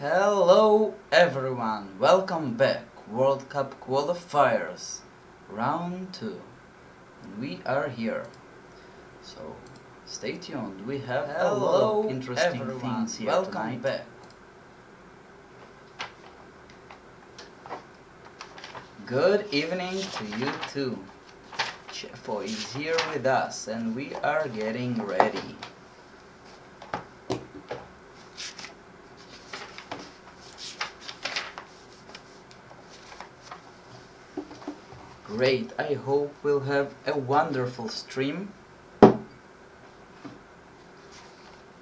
Hello everyone, welcome back, World Cup Qualifiers, round 2, and we are here, so stay tuned, we have a lot of interesting things here welcome tonight. Back. Good evening to you too. Chefo is here with us and we are getting ready. Great, I hope we'll have a wonderful stream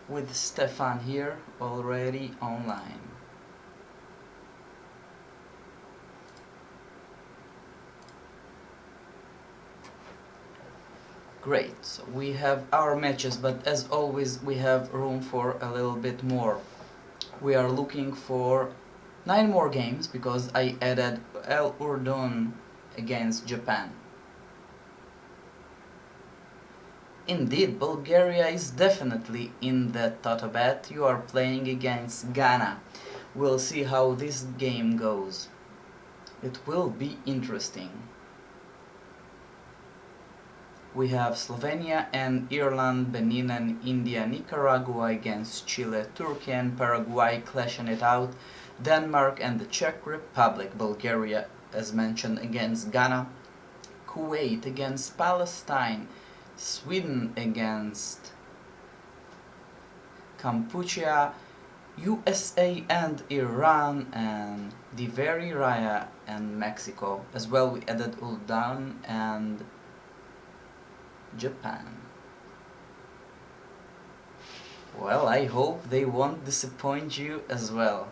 with Stefan here already online. Great, so we have our matches, but as always we have room for a little bit more. We are looking for 9 more games because I added El Urdun against Japan. Indeed, Bulgaria is definitely in the TOTO Bet. You are playing against Ghana. We'll see how this game goes. It will be interesting. We have Slovenia and Ireland, Benin and India, Nicaragua against Chile, Turkey and Paraguay clashing it out, Denmark and the Czech Republic, Bulgaria as mentioned against Ghana, Kuwait against Palestine, Sweden against Cambodia, USA and Iran, and Diveri Raya and Mexico. As well we added Uldan and Japan. Well, I hope they won't disappoint you as well.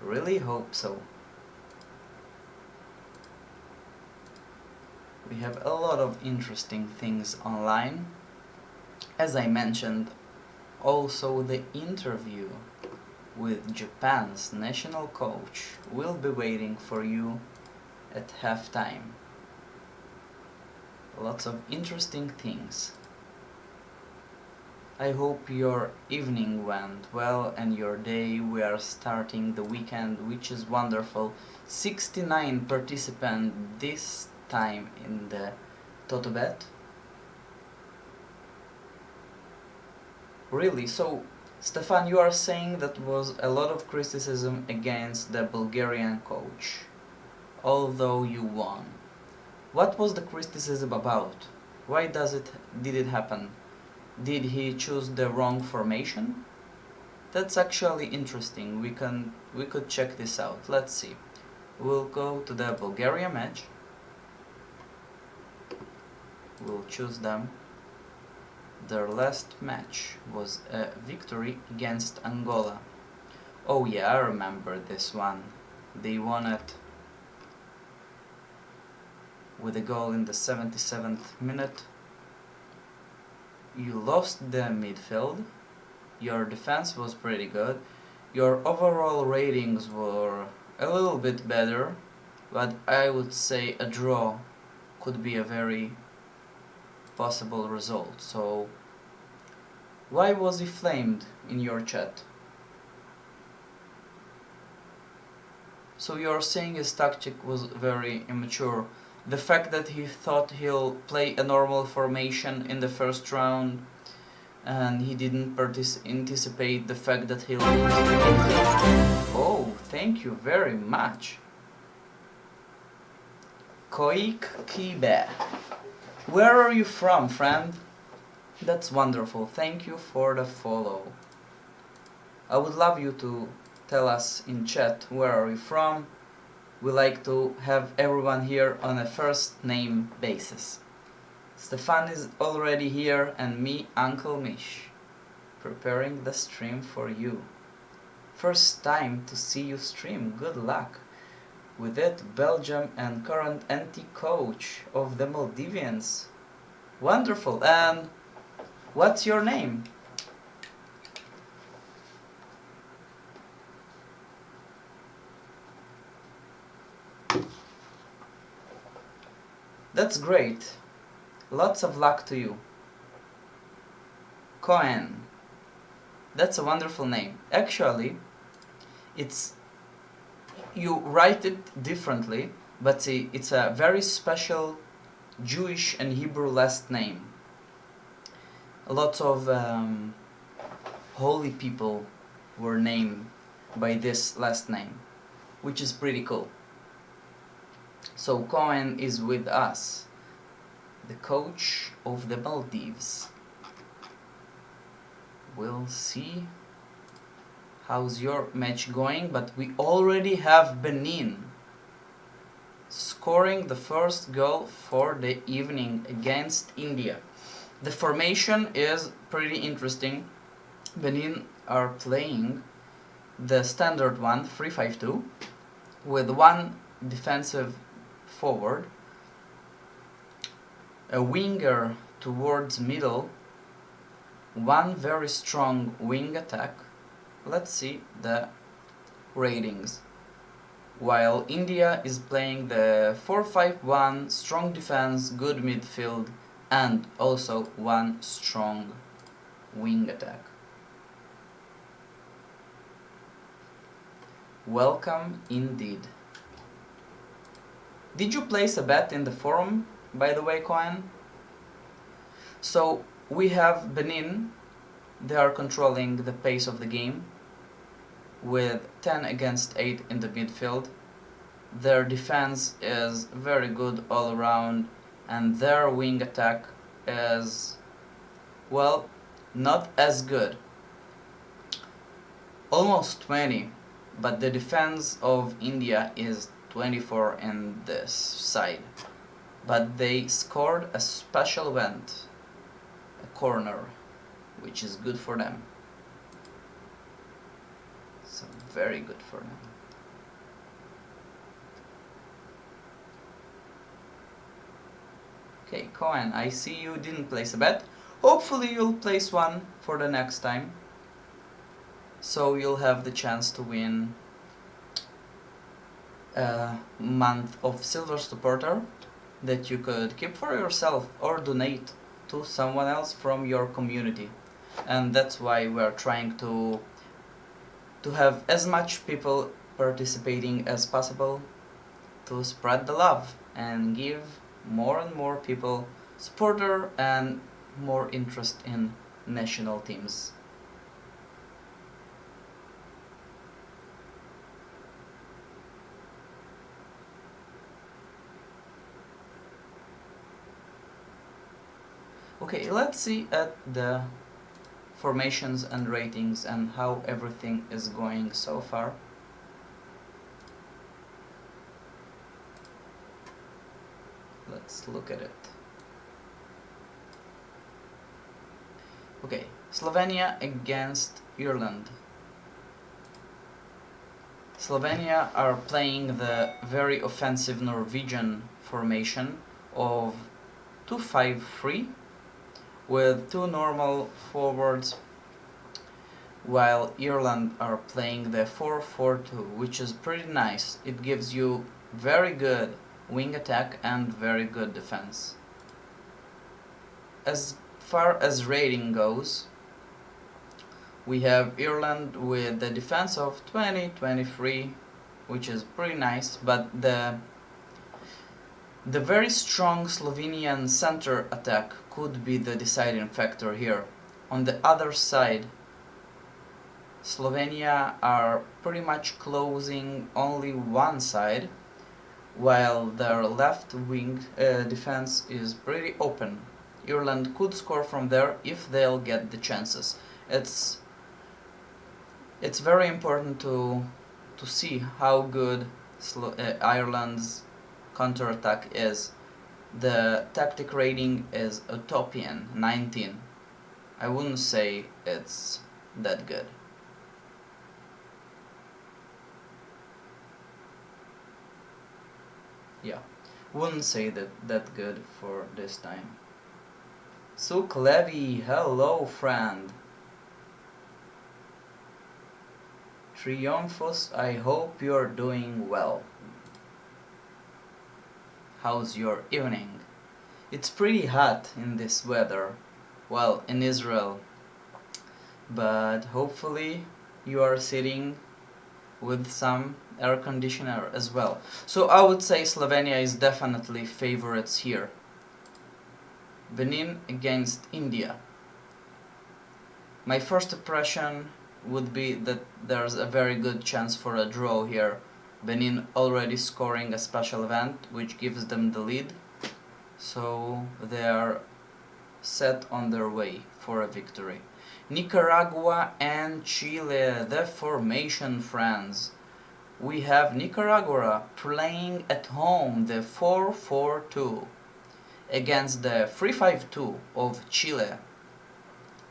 Really hope so. We have a lot of interesting things online. As I mentioned, also the interview with Japan's national coach will be waiting for you at halftime. Lots of interesting things. I hope your evening went well and your day. We are starting the weekend, which is wonderful. 69 participants this time in the TOTO Bet. Really? So, Stefan, you are saying that was a lot of criticism against the Bulgarian coach, although you won. What was the criticism about? Why did it happen? Did he choose the wrong formation? That's actually interesting. We could check this out. Let's see. We'll go to the Bulgaria match. We'll choose them. Their last match was a victory against Angola. Oh yeah, I remember this one. They won it with a goal in the 77th minute. You lost the midfield. Your defense was pretty good. Your overall ratings were a little bit better, but I would say a draw could be a very possible result. So why was he flamed in your chat? So you're saying his tactic was very immature. The fact that he thought he'll play a normal formation in the first round and he didn't anticipate the fact that he'll lose. Oh, thank you very much. Koik Kibe. Where are you from, friend? That's wonderful. Thank you for the follow. I would love you to tell us in chat where are you from. We like to have everyone here on a first name basis. Stefan is already here and me, Uncle Mish, preparing the stream for you. First time to see you stream, good luck. With it, Belgium and current anti-coach of the Maldivians. Wonderful, and what's your name? That's great. Lots of luck to you. Cohen. That's a wonderful name. Actually, it's you write it differently, but see, it's a very special Jewish and Hebrew last name. A lot of holy people were named by this last name, which is pretty cool. So Cohen is with us, the coach of the Maldives. We'll see how's your match going, but we already have Benin scoring the first goal for the evening against India. The formation is pretty interesting. Benin are playing the standard one, 3-5-2, with one defensive forward, a winger towards middle, one very strong wing attack. Let's see the ratings. While India is playing the 4-5-1, strong defense, good midfield, and also one strong wing attack. Welcome indeed. Did you place a bet in the forum, by the way, Cohen? So we have Benin. They are controlling the pace of the game with 10 against 8 in the midfield. Their defense is very good all around, and their wing attack is, well, not as good. Almost 20, but the defense of India is 24 in this side. But they scored a special event, a corner, which is good for them. So very good for them. Okay, Cohen, I see you didn't place a bet. Hopefully you'll place one for the next time. So you'll have the chance to win a month of Silver Supporter that you could keep for yourself or donate to someone else from your community. And that's why we're trying to have as much people participating as possible to spread the love and give more and more people supporter and more interest in national teams. Okay, let's see at the formations and ratings and how everything is going so far. Let's look at it. Okay, Slovenia against Ireland. Slovenia are playing the very offensive Norwegian formation of 2-5-3 with two normal forwards, while Ireland are playing the 4-4-2, which is pretty nice. It gives you very good wing attack and very good defense. As far as rating goes, we have Ireland with the defense of 20-23, which is pretty nice, but the very strong Slovenian center attack could be the deciding factor here. On the other side, Slovenia are pretty much closing only one side, while their left wing defense is pretty open. Ireland could score from there if they'll get the chances. It's very important to see how good Ireland's counterattack is. The tactic rating is utopian, 19. I wouldn't say it's that good. Yeah, wouldn't say that good for this time. Suk Levy, hello friend. Triumphos, I hope you're doing well. How's your evening? It's pretty hot in this weather. Well, in Israel but hopefully you are sitting with some air conditioner as well. So I would say Slovenia is definitely favorites here. Benin against India. My first impression would be that there's a very good chance for a draw here. Benin already scoring a special event which gives them the lead, so they are set on their way for a victory. Nicaragua and Chile, the formation, friends. We have Nicaragua playing at home the 4-4-2 against the 3-5-2 of Chile.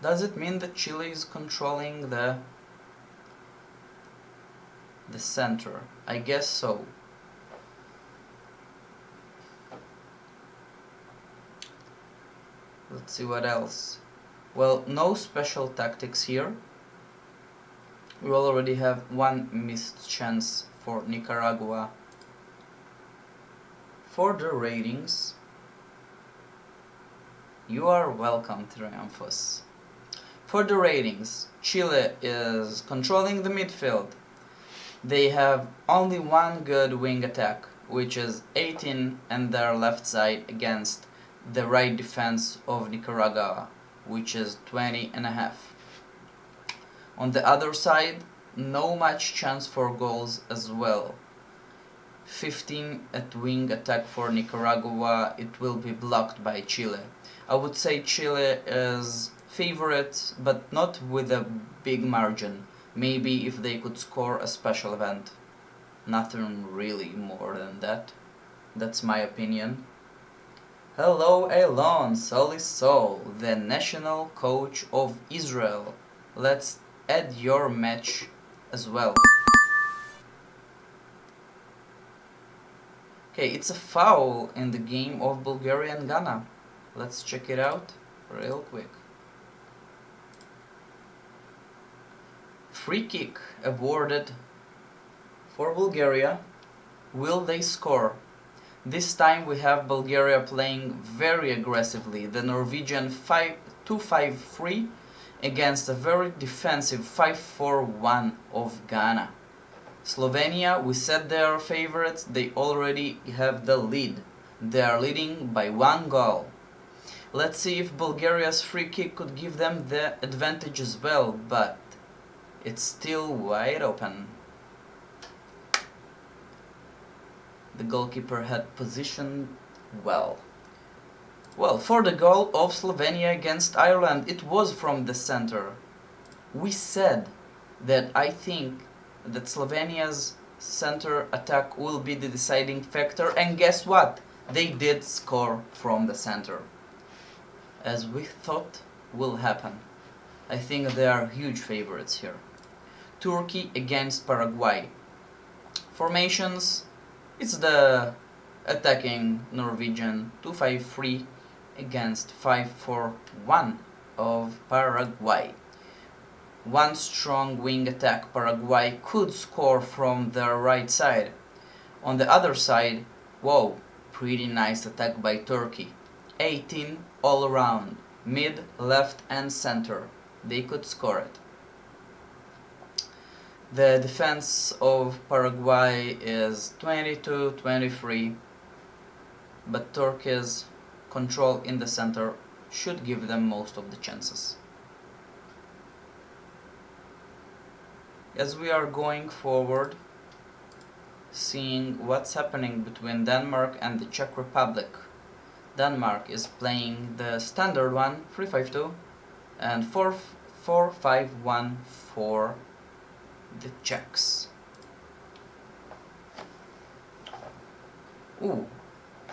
Does it mean that Chile is controlling the center? I guess so. Let's see what else. Well, no special tactics here. We already have one missed chance for Nicaragua. For the ratings, you are welcome, Triumphus. For the ratings, Chile is controlling the midfield. They have only one good wing attack, which is 18 on their left side against the right defense of Nicaragua, which is 20.5. On the other side, no much chance for goals as well. 15 at wing attack for Nicaragua, it will be blocked by Chile. I would say Chile is favorite, but not with a big margin. Maybe if they could score a special event. Nothing really more than that. That's my opinion. Hello Elon Solisol, the national coach of Israel. Let's add your match as well. Okay, it's a foul in the game of Bulgaria and Ghana. Let's check it out real quick. Free kick awarded for Bulgaria. Will they score? This time we have Bulgaria playing very aggressively. The Norwegian 2-5-3 against a very defensive 5-4-1 of Ghana. Slovenia, we said they are favorites. They already have the lead. They are leading by 1 goal. Let's see if Bulgaria's free kick could give them the advantage as well, but it's still wide open. The goalkeeper had positioned well. Well, for the goal of Slovenia against Ireland, it was from the center. We said that I think that Slovenia's center attack will be the deciding factor, and guess what? They did score from the center, as we thought will happen. I think they are huge favorites here. Turkey against Paraguay. Formations, it's the attacking Norwegian 2-5-3 against 5-4-1 of Paraguay. One strong wing attack, Paraguay could score from their right side. On the other side, whoa, pretty nice attack by Turkey. 18 all around, mid, left and center. They could score it. The defense of Paraguay is 22-23, but Turkey's control in the center should give them most of the chances. As we are going forward, seeing what's happening between Denmark and the Czech Republic. Denmark is playing the standard one, 3-5-2, and 4-4-5-1 for the Czechs. Ooh,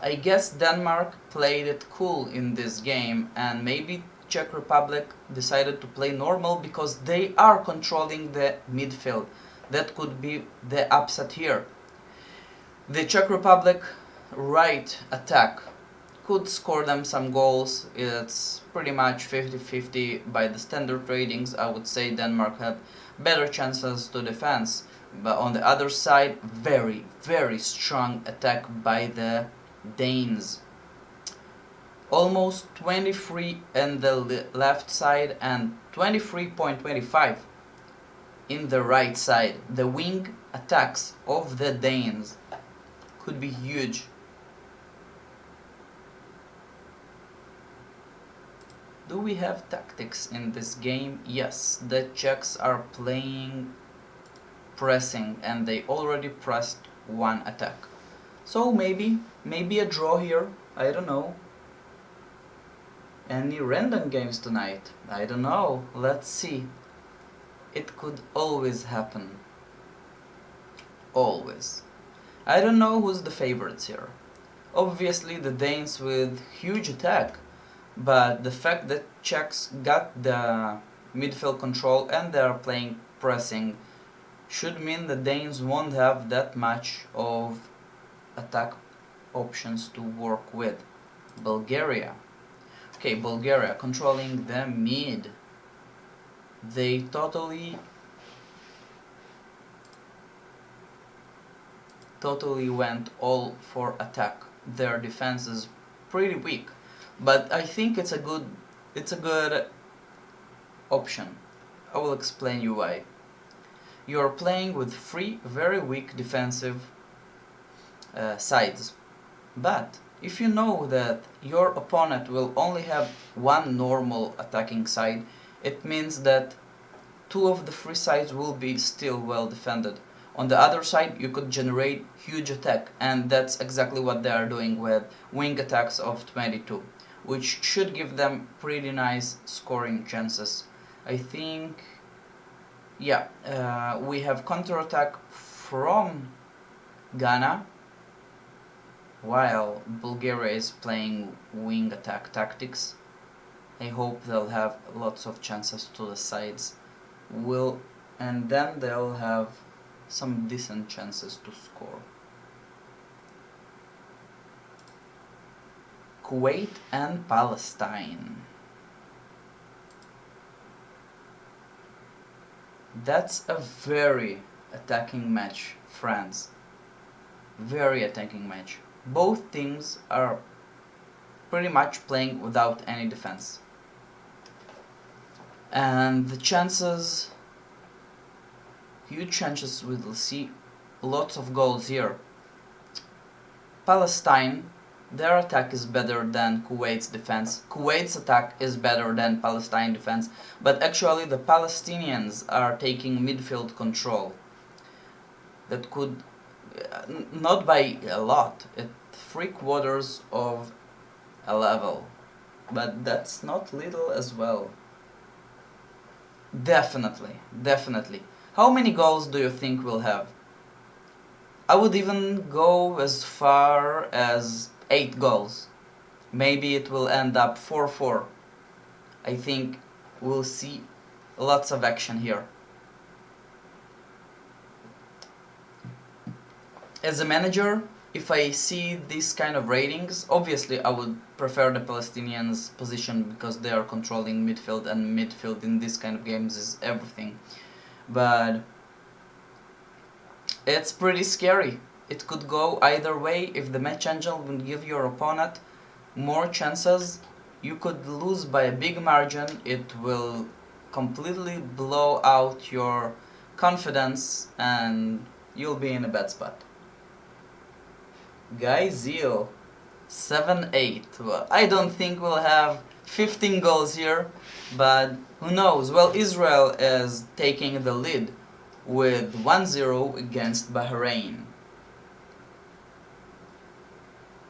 I guess Denmark played it cool in this game, and maybe Czech Republic decided to play normal because they are controlling the midfield. That could be the upset here. The Czech Republic right attack could score them some goals. It's pretty much 50-50 by the standard ratings. I would say Denmark had better chances to defense, but on the other side, very, very strong attack by the Danes. Almost 23 on the left side and 23.25 in the right side. The wing attacks of the Danes could be huge. Do we have tactics in this game? Yes, the Czechs are playing pressing and they already pressed one attack. So maybe a draw here, I don't know. Any random games tonight? I don't know, let's see. It could always happen. Always. I don't know who's the favorites here. Obviously the Danes with huge attack, but the fact that Czechs got the midfield control and they are playing pressing should mean the Danes won't have that much of attack options to work with. Bulgaria. Okay, Bulgaria controlling the mid. They totally went all for attack. Their defense is pretty weak, but I think it's a good option. I will explain you why. You are playing with three very weak defensive sides, but if you know that your opponent will only have one normal attacking side, it means that two of the three sides will be still well defended. On the other side, you could generate huge attack, and that's exactly what they are doing with wing attacks of 22, which should give them pretty nice scoring chances. I think, yeah, we have counterattack from Ghana, while Bulgaria is playing wing attack tactics. I hope they'll have lots of chances to the sides. And then they'll have some decent chances to score. Kuwait and Palestine. That's a very attacking match, friends. Very attacking match. Both teams are pretty much playing without any defense. And the chances, huge chances, we will see lots of goals here. Palestine, their attack is better than Kuwait's defense. Kuwait's attack is better than Palestine defense, but actually the Palestinians are taking midfield control. That could, not by a lot, at 3/4 of a level, but that's not little as well. Definitely. How many goals do you think we'll have? I would even go as far as 8 goals. Maybe it will end up 4-4. I think we'll see lots of action here. As a manager, if I see these kind of ratings, obviously I would prefer the Palestinians' position because they are controlling midfield, and midfield in this kind of games is everything. But it's pretty scary. It could go either way. If the match engine will give your opponent more chances, you could lose by a big margin. It will completely blow out your confidence and you'll be in a bad spot. Guy Zeal, 7-8. Well, I don't think we'll have 15 goals here, but who knows? Well, Israel is taking the lead with 1-0 against Bahrain.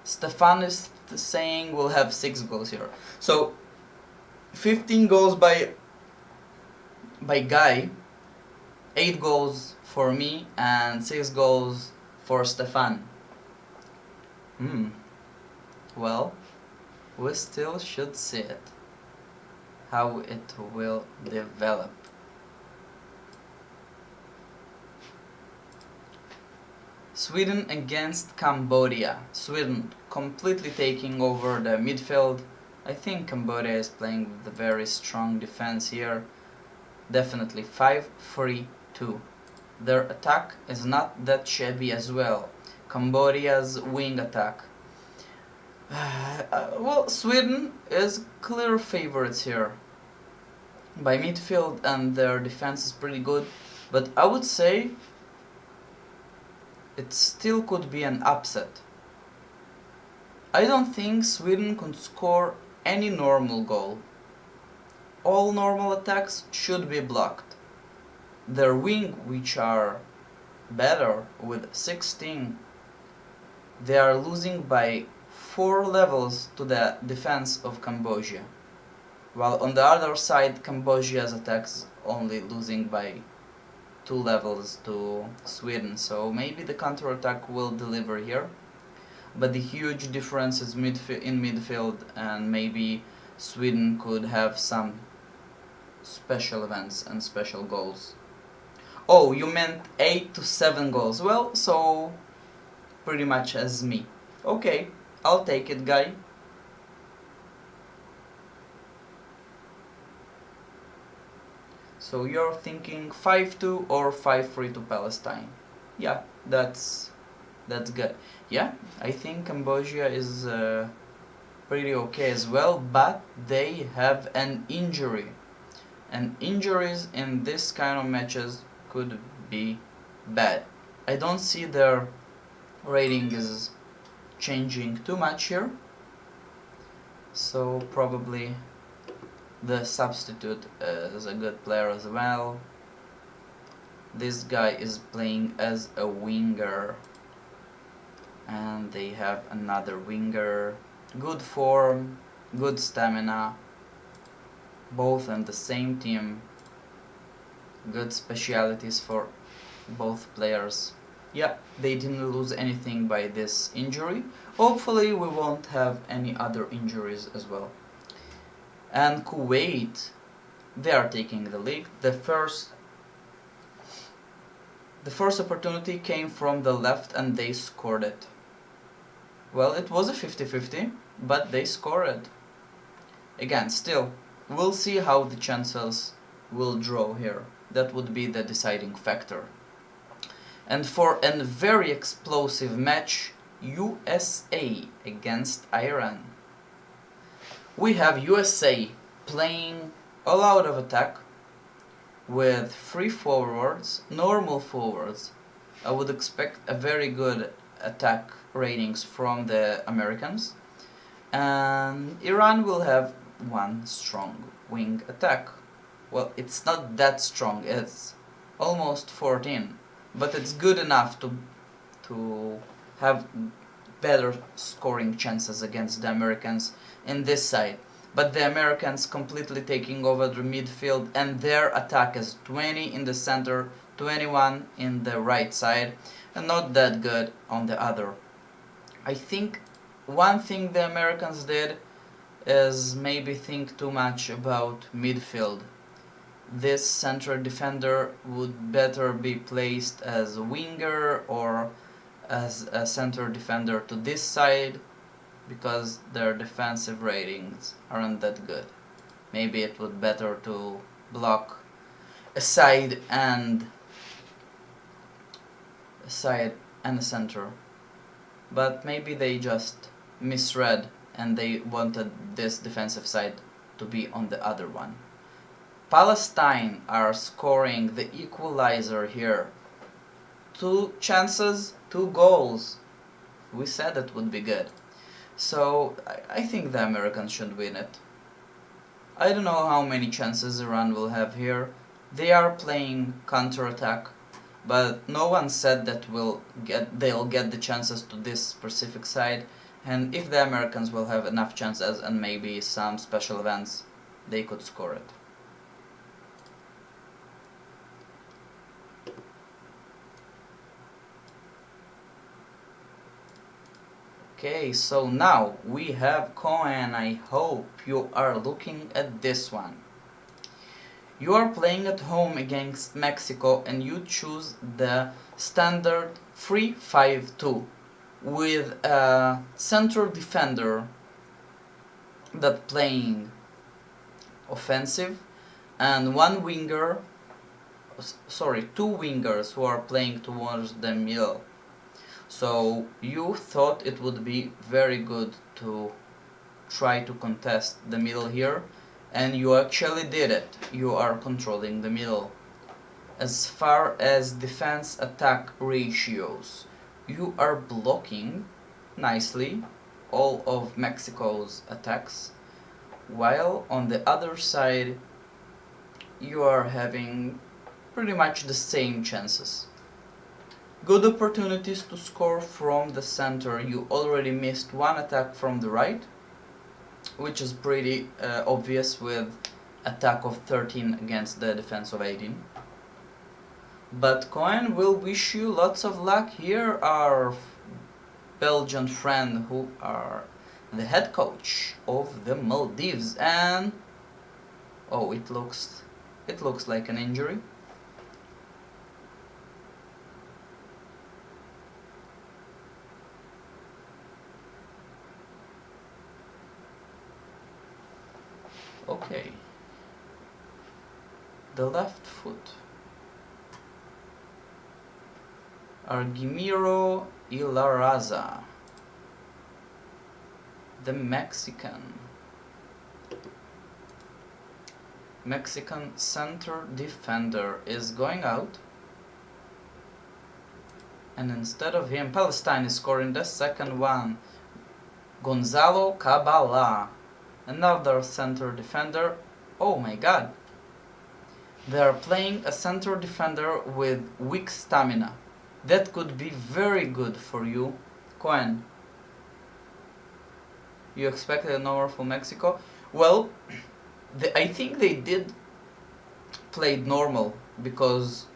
Stefan is saying we'll have 6 goals here. So 15 goals by Guy, 8 goals for me, and 6 goals for Stefan. Well, we still should see it, how it will develop. Sweden against Cambodia. Sweden completely taking over the midfield. I think Cambodia is playing with a very strong defense here. Definitely 5-3-2. Their attack is not that shabby as well. Cambodia's wing attack. Well, Sweden is clear favorites here. by midfield, and their defense is pretty good, but I would say it still could be an upset. I don't think Sweden could score any normal goal. All normal attacks should be blocked. Their wing, which are better with 16, they are losing by 4 levels to the defense of Cambodia, while on the other side Cambodia's attacks only losing by 2 levels to Sweden, so maybe the counter-attack will deliver here, but the huge difference is in midfield, and maybe Sweden could have some special events and special goals. Oh, you meant 8 to 7 goals. Well, so pretty much as me. Okay, I'll take it, guy. So you're thinking 5-2 or 5-3 to Palestine. Yeah, that's good. Yeah, I think Cambodia is pretty okay as well, but they have an injury. And injuries in this kind of matches could be bad. I don't see their rating is changing too much here, so probably the substitute is a good player as well. This guy is playing as a winger, and they have another winger. Good form, good stamina, both on the same team. Good specialities for both players. Yeah, they didn't lose anything by this injury. Hopefully we won't have any other injuries as well. And Kuwait, they are taking the lead. The first opportunity came from the left and they scored it. Well, it was a 50-50, but they scored it. Again, still, we'll see how the chances will draw here. That would be the deciding factor. And for a very explosive match, USA against Iran. We have USA playing a lot of attack with 3 forwards, normal forwards. I would expect a very good attack ratings from the Americans. And Iran will have 1 strong wing attack. Well, it's not that strong, it's almost 14, but it's good enough to have better scoring chances against the Americans in this side. But the Americans completely taking over the midfield, and their attack is 20 in the center, 21 in the right side, and not that good on the other. I think one thing the Americans did is maybe think too much about midfield. This center defender would better be placed as a winger or as a center defender to this side, because their defensive ratings aren't that good. Maybe it would better to block a side and a center, but maybe they just misread and they wanted this defensive side to be on the other one. Palestine are scoring the equalizer here. 2 chances, 2 goals. We said it would be good. So I think the Americans should win it. I don't know how many chances Iran will have here. They are playing counter-attack, but no one said that they'll get the chances to this specific side. And if the Americans will have enough chances and maybe some special events, they could score it. Okay, so now we have coin. I hope you are looking at this one. You are playing at home against Mexico and you choose the standard 3-5-2 with a center defender that playing offensive and 2 wingers who are playing towards the middle. So you thought it would be very good to try to contest the middle here And you actually did it. You are controlling the middle. As far as defense attack ratios, you are blocking nicely all of Mexico's attacks, while on the other side you are having pretty much the same chances. Good opportunities to score from the center. You already missed one attack from the right, which is pretty obvious with attack of 13 against the defense of 18. But Cohen will wish you lots of luck. Here our Belgian friend who are the head coach of the Maldives, and oh, it looks like an injury. Okay. The left foot. Argimiro Ilaraza, the Mexican center defender, is going out, and instead of him, Palestine is scoring the second one. Gonzalo Cabala, another center defender. Oh my god, they are playing a center defender with weak stamina. That could be very good for you, Cohen. You expected an over for Mexico? Well, I think they did play normal, because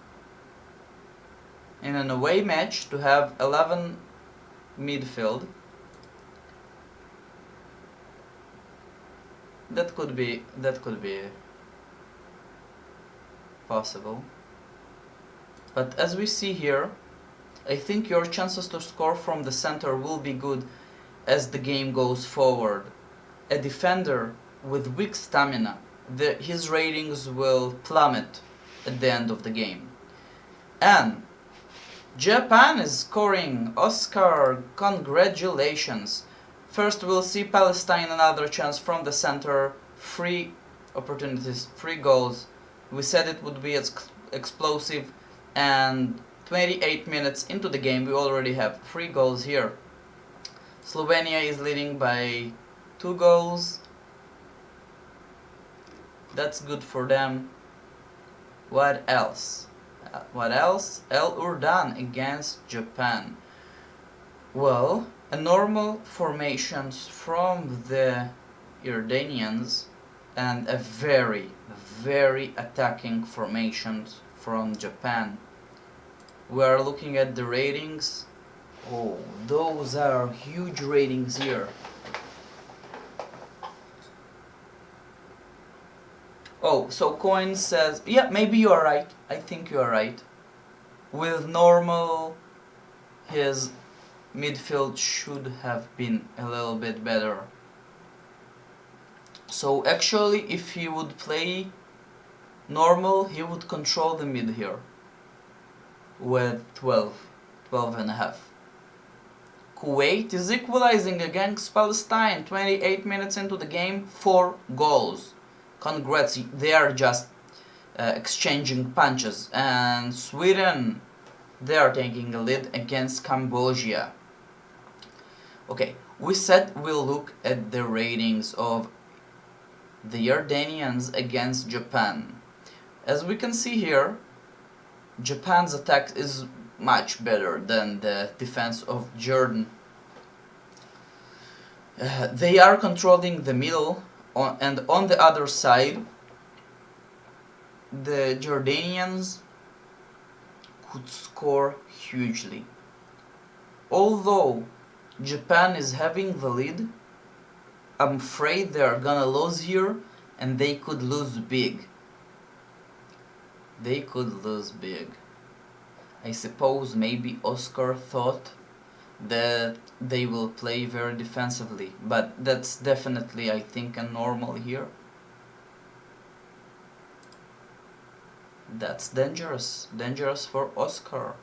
in an away match to have 11 midfield, that could be possible. But as we see here, I think your chances to score from the center will be good as the game goes forward. A defender with weak stamina, his ratings will plummet at the end of the game. And Japan is scoring. Oscar, congratulations. First we'll see Palestine, another chance from the center. 3 opportunities, 3 goals. We said it would be explosive, and 28 minutes into the game we already have 3 goals here. Slovenia is leading by 2 goals. That's good for them. What else? El Urdan against Japan. Well, a normal formations from the Jordanians and a very attacking formations from Japan. We are looking at the ratings. Oh, those are huge ratings here. Oh, so Coin says, yeah, maybe you are right. I think you are right. With normal, his midfield should have been a little bit better. So actually, if he would play normal, he would control the mid here with 12 and a half. Kuwait is equalizing against Palestine. 28 minutes into the game, 4 goals. Congrats, they are just exchanging punches. And Sweden, they are taking a lead against Cambodia. Okay, we said we'll look at the ratings of the Jordanians against Japan. As we can see here, Japan's attack is much better than the defense of Jordan. They are controlling the middle, and on the other side, the Jordanians could score hugely. Although Japan is having the lead, I'm afraid they are gonna lose here, and they could lose big. They could lose big. I suppose maybe Oscar thought that they will play very defensively, but that's definitely, I think, a normal here. That's dangerous for Oscar.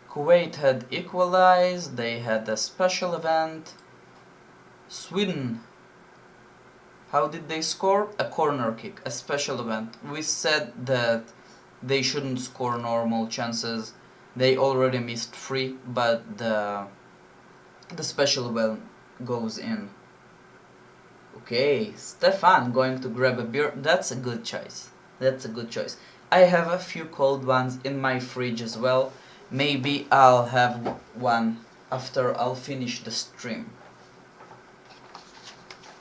Kuwait had equalized, they had a special event. Sweden How did they score? A corner kick, a special event. We said that they shouldn't score normal chances. They already missed 3, but the special event goes in. Okay, Stefan going to grab a beer. That's a good choice. That's a good choice. I have a few cold ones in my fridge as well. Maybe I'll have one after I'll finish the stream.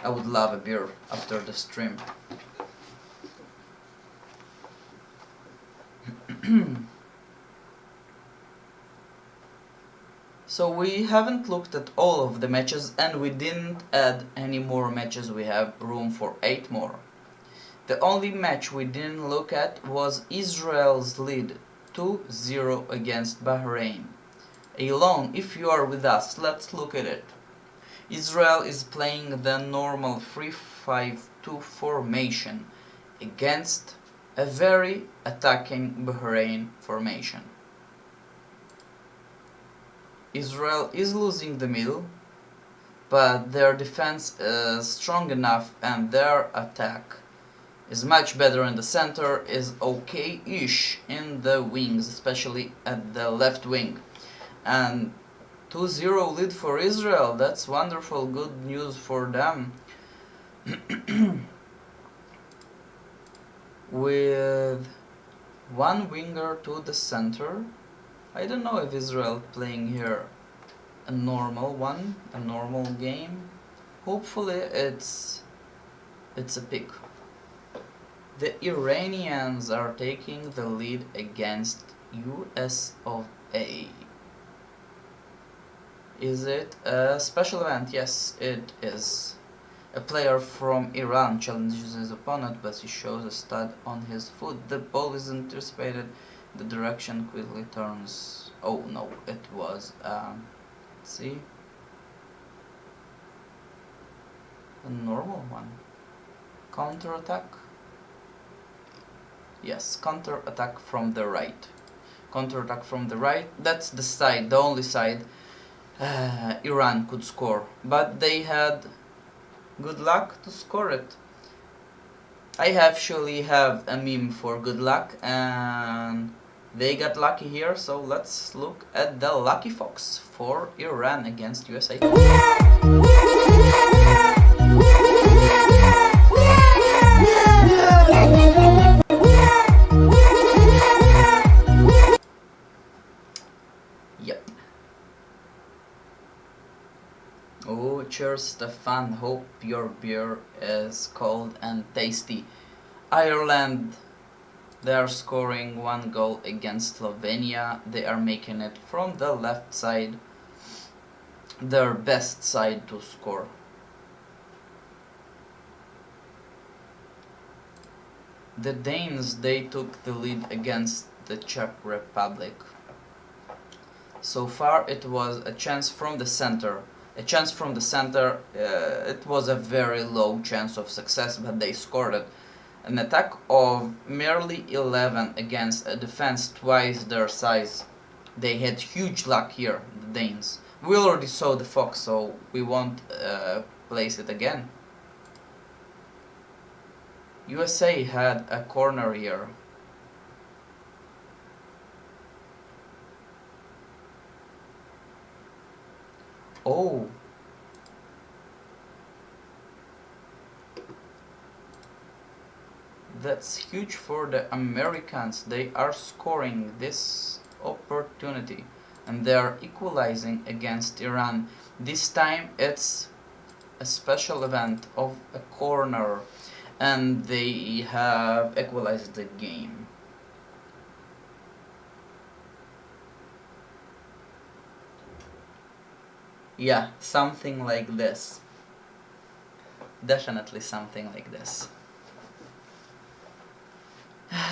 I would love a beer after the stream. So we haven't looked at all of the matches and we didn't add any more matches. We have room for 8 more. The only match we didn't look at was Israel's lead 2-0 against Bahrain. Alone, if you are with us, let's look at it. Israel is playing the normal 3-5-2 formation against a very attacking Bahrain formation. Israel is losing the middle, but their defense is strong enough and their attack is much better in the center, is okay-ish in the wings, especially at the left wing. And 2-0 lead for Israel, that's wonderful, good news for them. With one winger to the center. I don't know if Israel playing here a normal one, a normal game. Hopefully it's a pick. The Iranians are taking the lead against US of A. Is it a special event? Yes, it is. A player from Iran challenges his opponent, but he shows a stud on his foot. The ball is anticipated. The direction quickly turns. Oh no, it was. See? A normal one. Counter attack? Yes, counter attack from the right. Counter attack from the right. That's the side, the only side Iran could score. But they had good luck to score it. I actually have a meme for good luck and they got lucky here, so let's look at the lucky fox for Iran against USA. Yep. Oh, cheers Stefan, hope your beer is cold and tasty. Ireland, they are scoring 1 goal against Slovenia. They are making it from the left side, their best side to score. The Danes, they took the lead against the Czech Republic. So far it was a chance from the center. A chance from the center, it was a very low chance of success, but they scored it. An attack of merely 11 against a defense twice their size. They had huge luck here, the Danes. We already saw the fox, so we won't place it again. USA had a corner here. Oh. That's huge for the Americans. They are scoring this opportunity and they are equalizing against Iran. This time it's a special event of a corner and they have equalized the game. Yeah, something like this. Definitely something like this.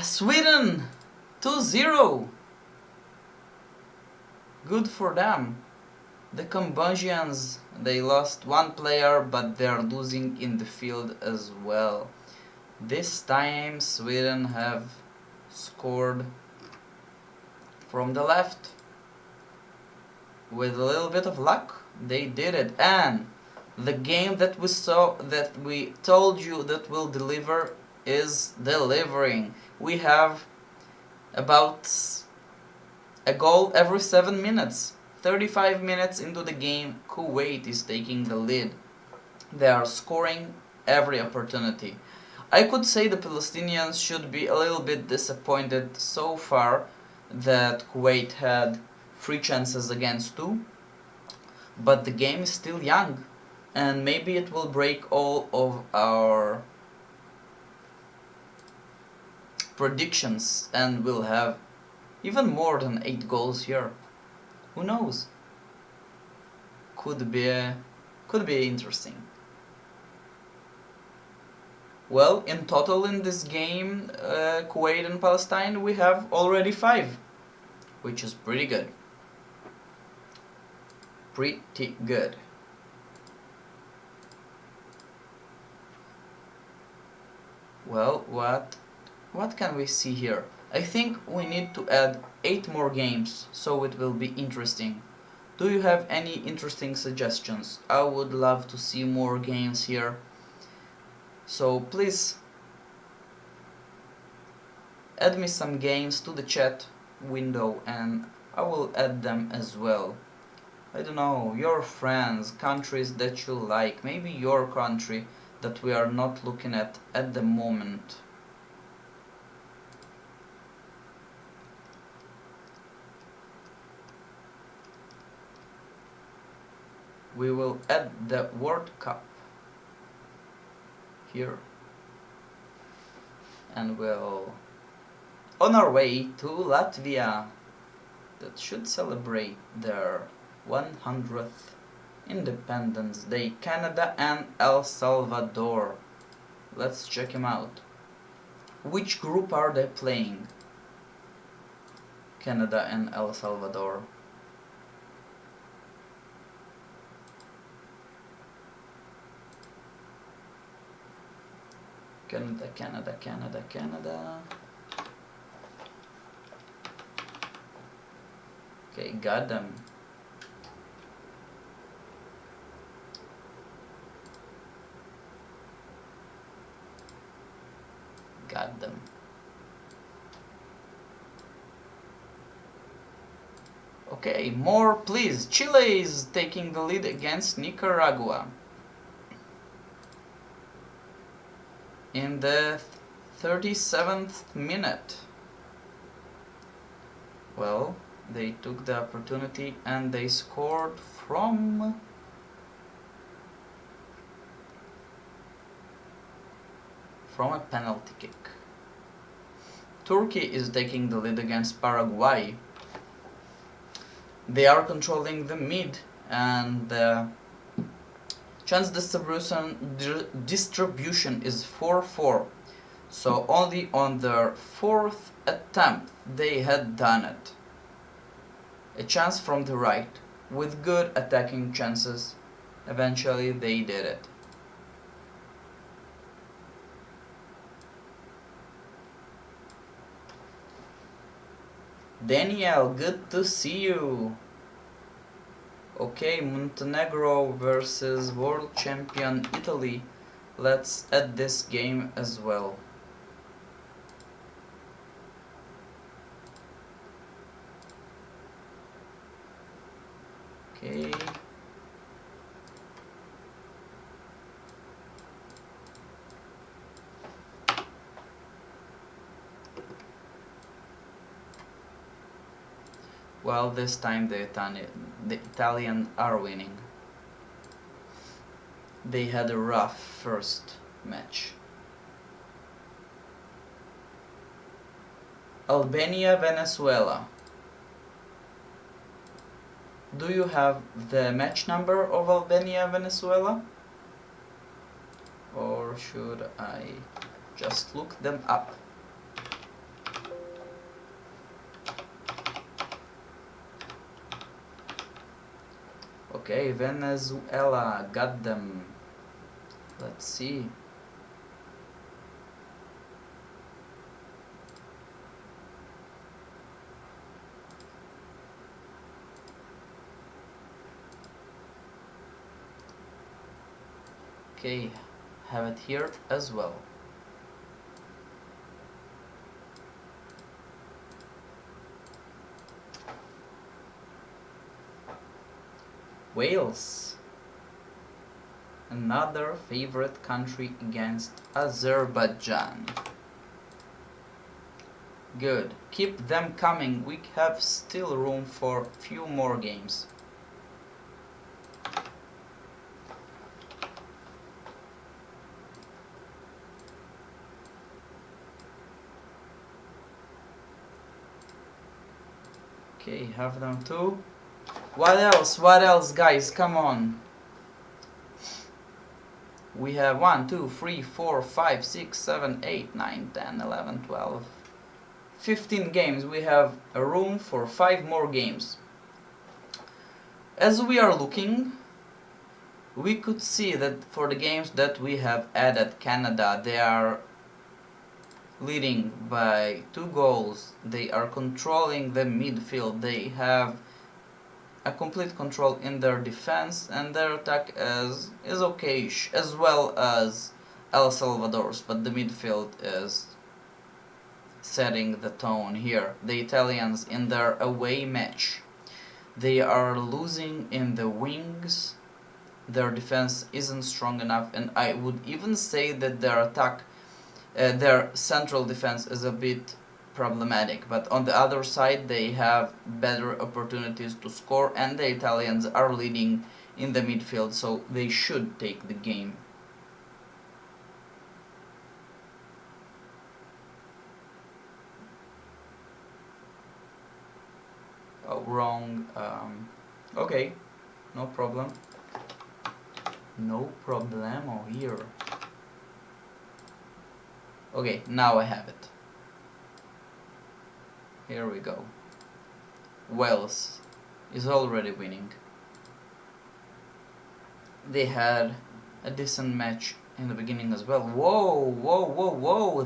Sweden 2-0. Good for them. The Cambodians, they lost 1 player, but they are losing in the field as well. This time Sweden have scored from the left. With a little bit of luck, they did it. And The game that we told you that will deliver is delivering. We have about a goal every 7 minutes. 35 minutes into the game, Kuwait is taking the lead. They are scoring every opportunity. I could say the Palestinians should be a little bit disappointed so far that Kuwait had 3 chances against 2, but the game is still young, and maybe it will break all of our predictions and we'll have even more than 8 goals here. Who knows? Could be interesting. Well, in total in this game, Kuwait and Palestine, we have already 5, which is pretty good. Pretty good. Well, what can we see here? I think we need to add 8 more games, so it will be interesting. Do you have any interesting suggestions? I would love to see more games here. So please add me some games to the chat window and I will add them as well. I don't know, your friends, countries that you like, maybe your country that we are not looking at the moment. We will add the World Cup here and we'll on our way to Latvia that should celebrate their 100th Independence Day. Canada and El Salvador. Let's check them out. Which group are they playing? Canada and El Salvador. Canada, Canada, Canada, Canada. Okay, got them. Got them. Okay, more please. Chile is taking the lead against Nicaragua. In the 37th minute. Well, they took the opportunity and they scored from a penalty kick. Turkey is taking the lead against Paraguay. They are controlling the mid and the chance distribution is 4-4. So only on their 4th attempt they had done it. A chance from the right with good attacking chances. Eventually they did it. Daniel, good to see you. Okay, Montenegro versus world champion Italy. Let's add this game as well. Okay. Well, this time the Italians are winning. They had a rough first match. Albania, Venezuela. Do you have the match number of Albania, Venezuela? Or should I just look them up? Okay, Venezuela, got them. Let's see. Okay, have it here as well. Wales, another favorite country against Azerbaijan. Good, keep them coming, we have still room for a few more games. Okay, have them too. What else? What else, guys? Come on. We have 1, 2, 3, 4, 5, 6, 7, 8, 9, 10, 11, 12, 15 games. We have a room for 5 more games. As we are looking, we could see that for the games that we have added Canada, they are leading by 2 goals. They are controlling the midfield. They have a complete control in their defense, and their attack is okay, as well as El Salvador's, but the midfield is setting the tone here. The Italians in their away match, they are losing in the wings. Their defense isn't strong enough, and I would even say that their attack, their central defense is a bit problematic, but on the other side they have better opportunities to score, and the Italians are leading in the midfield, so they should take the game. Oh, wrong. Okay, no problem. No problemo here. Okay, now I have it. Here we go. Wales is already winning. They had a decent match in the beginning as well. Whoa, whoa, whoa, whoa!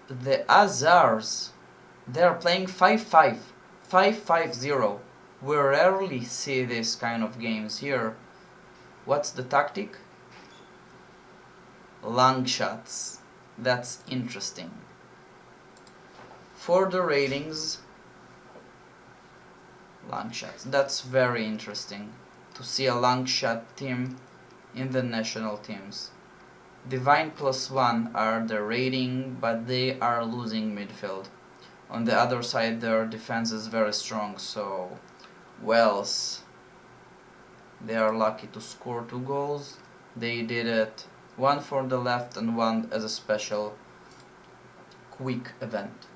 The Azars, they are playing 5-5, 5-5-0. We rarely see this kind of games here. What's the tactic? Long shots. That's interesting. For the ratings, long shots. That's very interesting to see a long shot team in the national teams. Divine +1 are the rating, but they are losing midfield. On the other side, their defense is very strong, so Wales, they are lucky to score 2 goals. They did it, 1 for the left and 1 as a special quick event.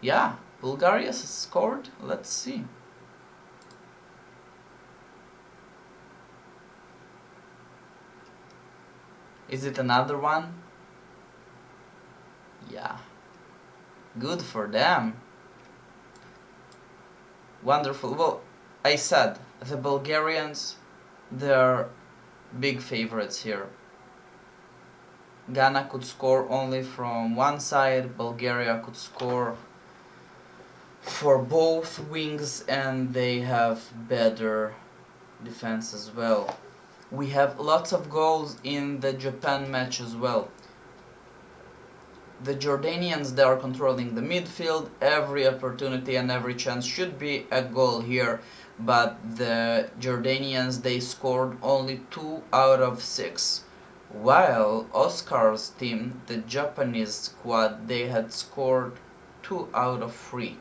Yeah, Bulgaria has scored. Let's see. Is it another one? Yeah. Good for them. Wonderful. Well, I said, the Bulgarians, they're big favorites here. Ghana could score only from one side, Bulgaria could score for both wings, and they have better defense as well. We have lots of goals in the Japan match as well. The Jordanians, they are controlling the midfield. Every opportunity and every chance should be a goal here, but the Jordanians, they scored only 2 out of 6, while Oscar's team, the Japanese squad, they had scored 2 out of 3.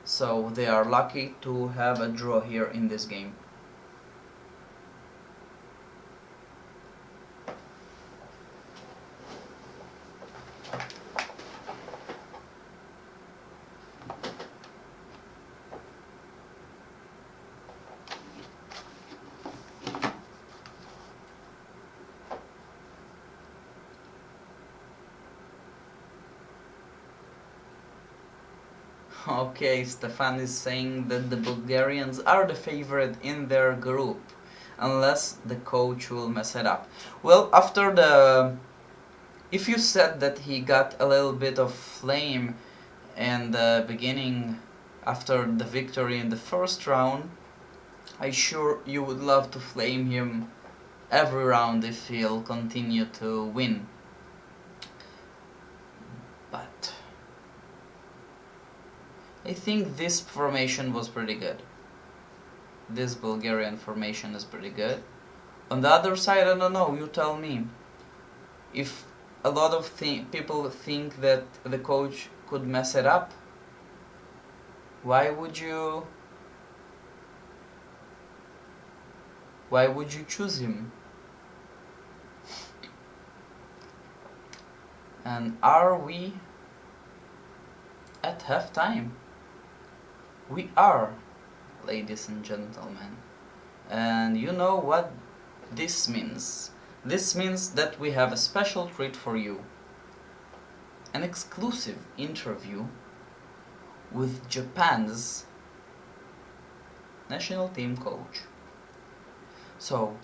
So they are lucky to have a draw here in this game. Okay, Stefan is saying that the Bulgarians are the favorite in their group, unless the coach will mess it up. Well, after the... if you said that he got a little bit of flame in the beginning after the victory in the first round, I'm sure you would love to flame him every round if he'll continue to win. But I think this formation was pretty good. This Bulgarian formation is pretty good. On the other side, I don't know, you tell me. If a lot of people think that the coach could mess it up, why would you choose him? And are we at halftime? We are, ladies and gentlemen. And you know what this means? This means that we have a special treat for you. An exclusive interview with Japan's national team coach. So,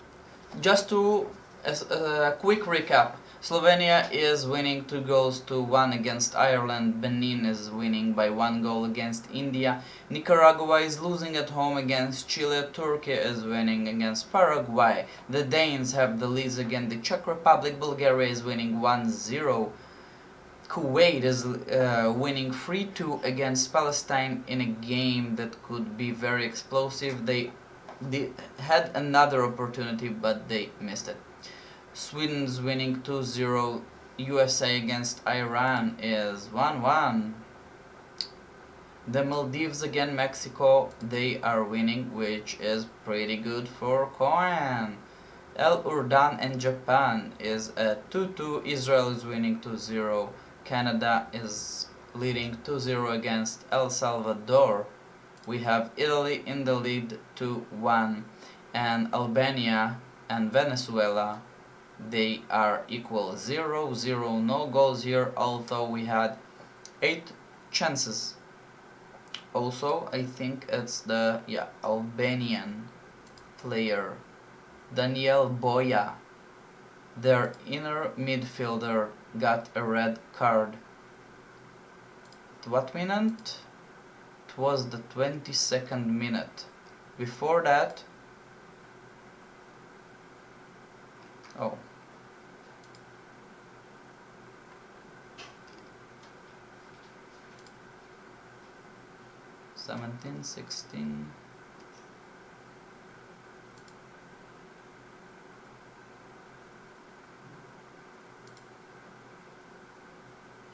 just to a quick recap, Slovenia is winning 2-1 against Ireland, Benin is winning by 1 goal against India, Nicaragua is losing at home against Chile, Turkey is winning against Paraguay, the Danes have the lead against the Czech Republic, Bulgaria is winning 1-0, Kuwait is winning 3-2 against Palestine in a game that could be very explosive. They had another opportunity but they missed it. Sweden's winning 2-0. USA against Iran is 1-1. The Maldives against Mexico, they are winning, which is pretty good for coin. El Urdan and Japan is at 2-2. Israel is winning 2-0. Canada is leading 2-0 against El Salvador. We have Italy in the lead 2-1, and Albania and Venezuela, they are equal 0-0, no goals here, although we had 8 chances. Also, I think it's the Albanian player Daniel Boya, their inner midfielder, got a red card. At what minute? It was the 22nd minute. Before that, oh, '17, '16.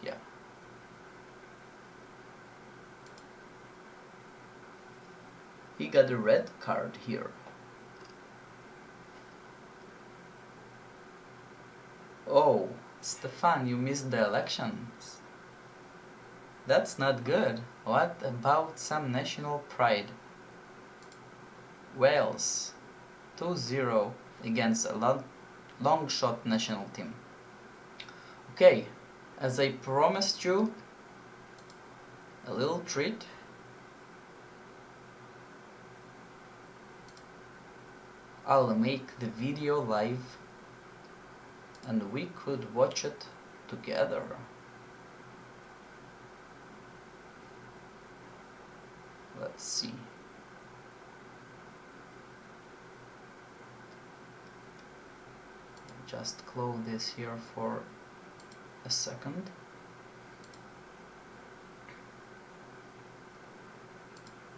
Yeah. He got a red card here. Oh, Stefan, you missed the elections. That's not good. What about some national pride? Wales 2-0 against a long shot national team. Okay, as I promised you, a little treat. I'll make the video live and we could watch it together. Let's see. Just close this here for a second.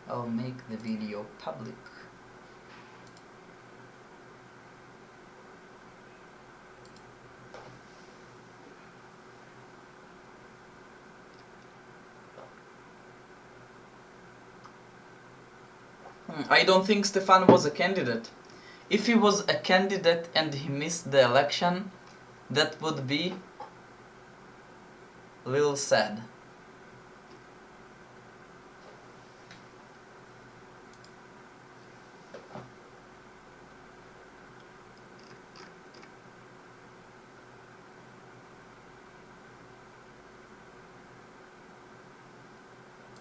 I'll make the video public. I don't think Stefan was a candidate. If he was a candidate and he missed the election, that would be a little sad.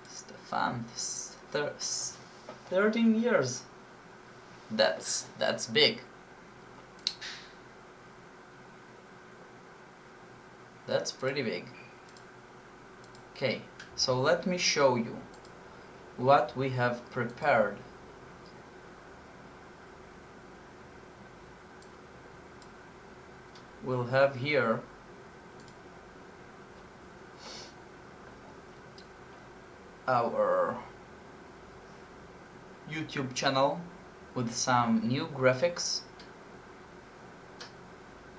Stefan, 13 years. That's big. That's pretty big. Okay, so let me show you what we have prepared we'll have here our YouTube channel with some new graphics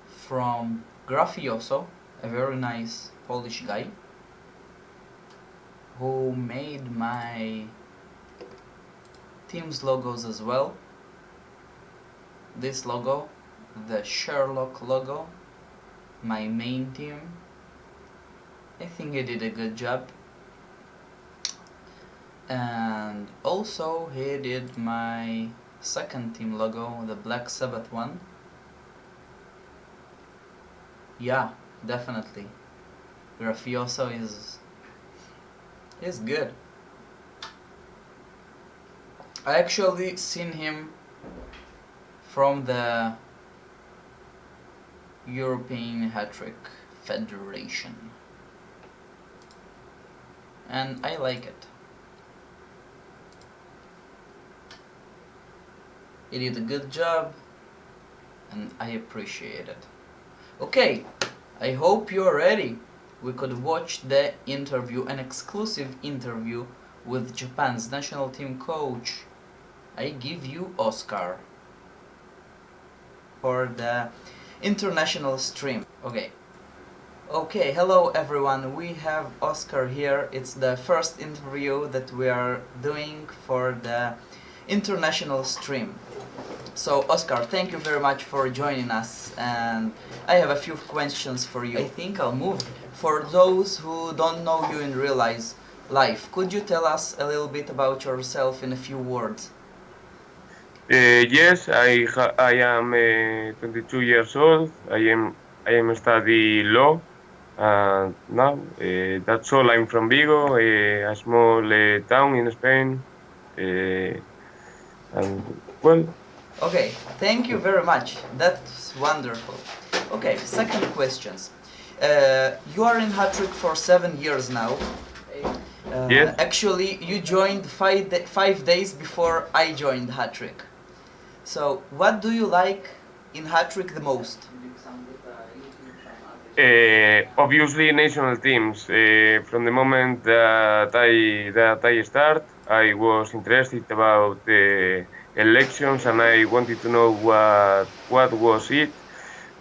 from Grafioso, a very nice Polish guy who made my team's logos as well. This logo, the Sherlock logo, my main team. I think he did a good job. And also he did my second team logo, the Black Sabbath one. Yeah, definitely. Grafioso is good. I actually seen him from the European Hattrick Federation, and I like it. He did a good job and I appreciate it. Okay, I hope you're ready. We could watch the interview, an exclusive interview with Japan's national team coach. I give you Oscar for the international stream. Okay, hello everyone, we have Oscar here. It's the first interview that we are doing for the international stream. So Oscar, thank you very much for joining us, and I have a few questions for you. I think I'll move. For those who don't know you in real life, could you tell us a little bit about yourself in a few words? Yes, I am 22 years old. I am study law, and now that's all. I'm from Vigo, a small town in Spain, and well. Okay, thank you very much. That's wonderful. Okay, second questions. You are in Hattrick for 7 years now. Yes. Actually, you joined 5 days before I joined Hattrick. So, what do you like in Hattrick the most? Obviously, national teams. From the moment that I start, I was interested about the elections, and I wanted to know what was it.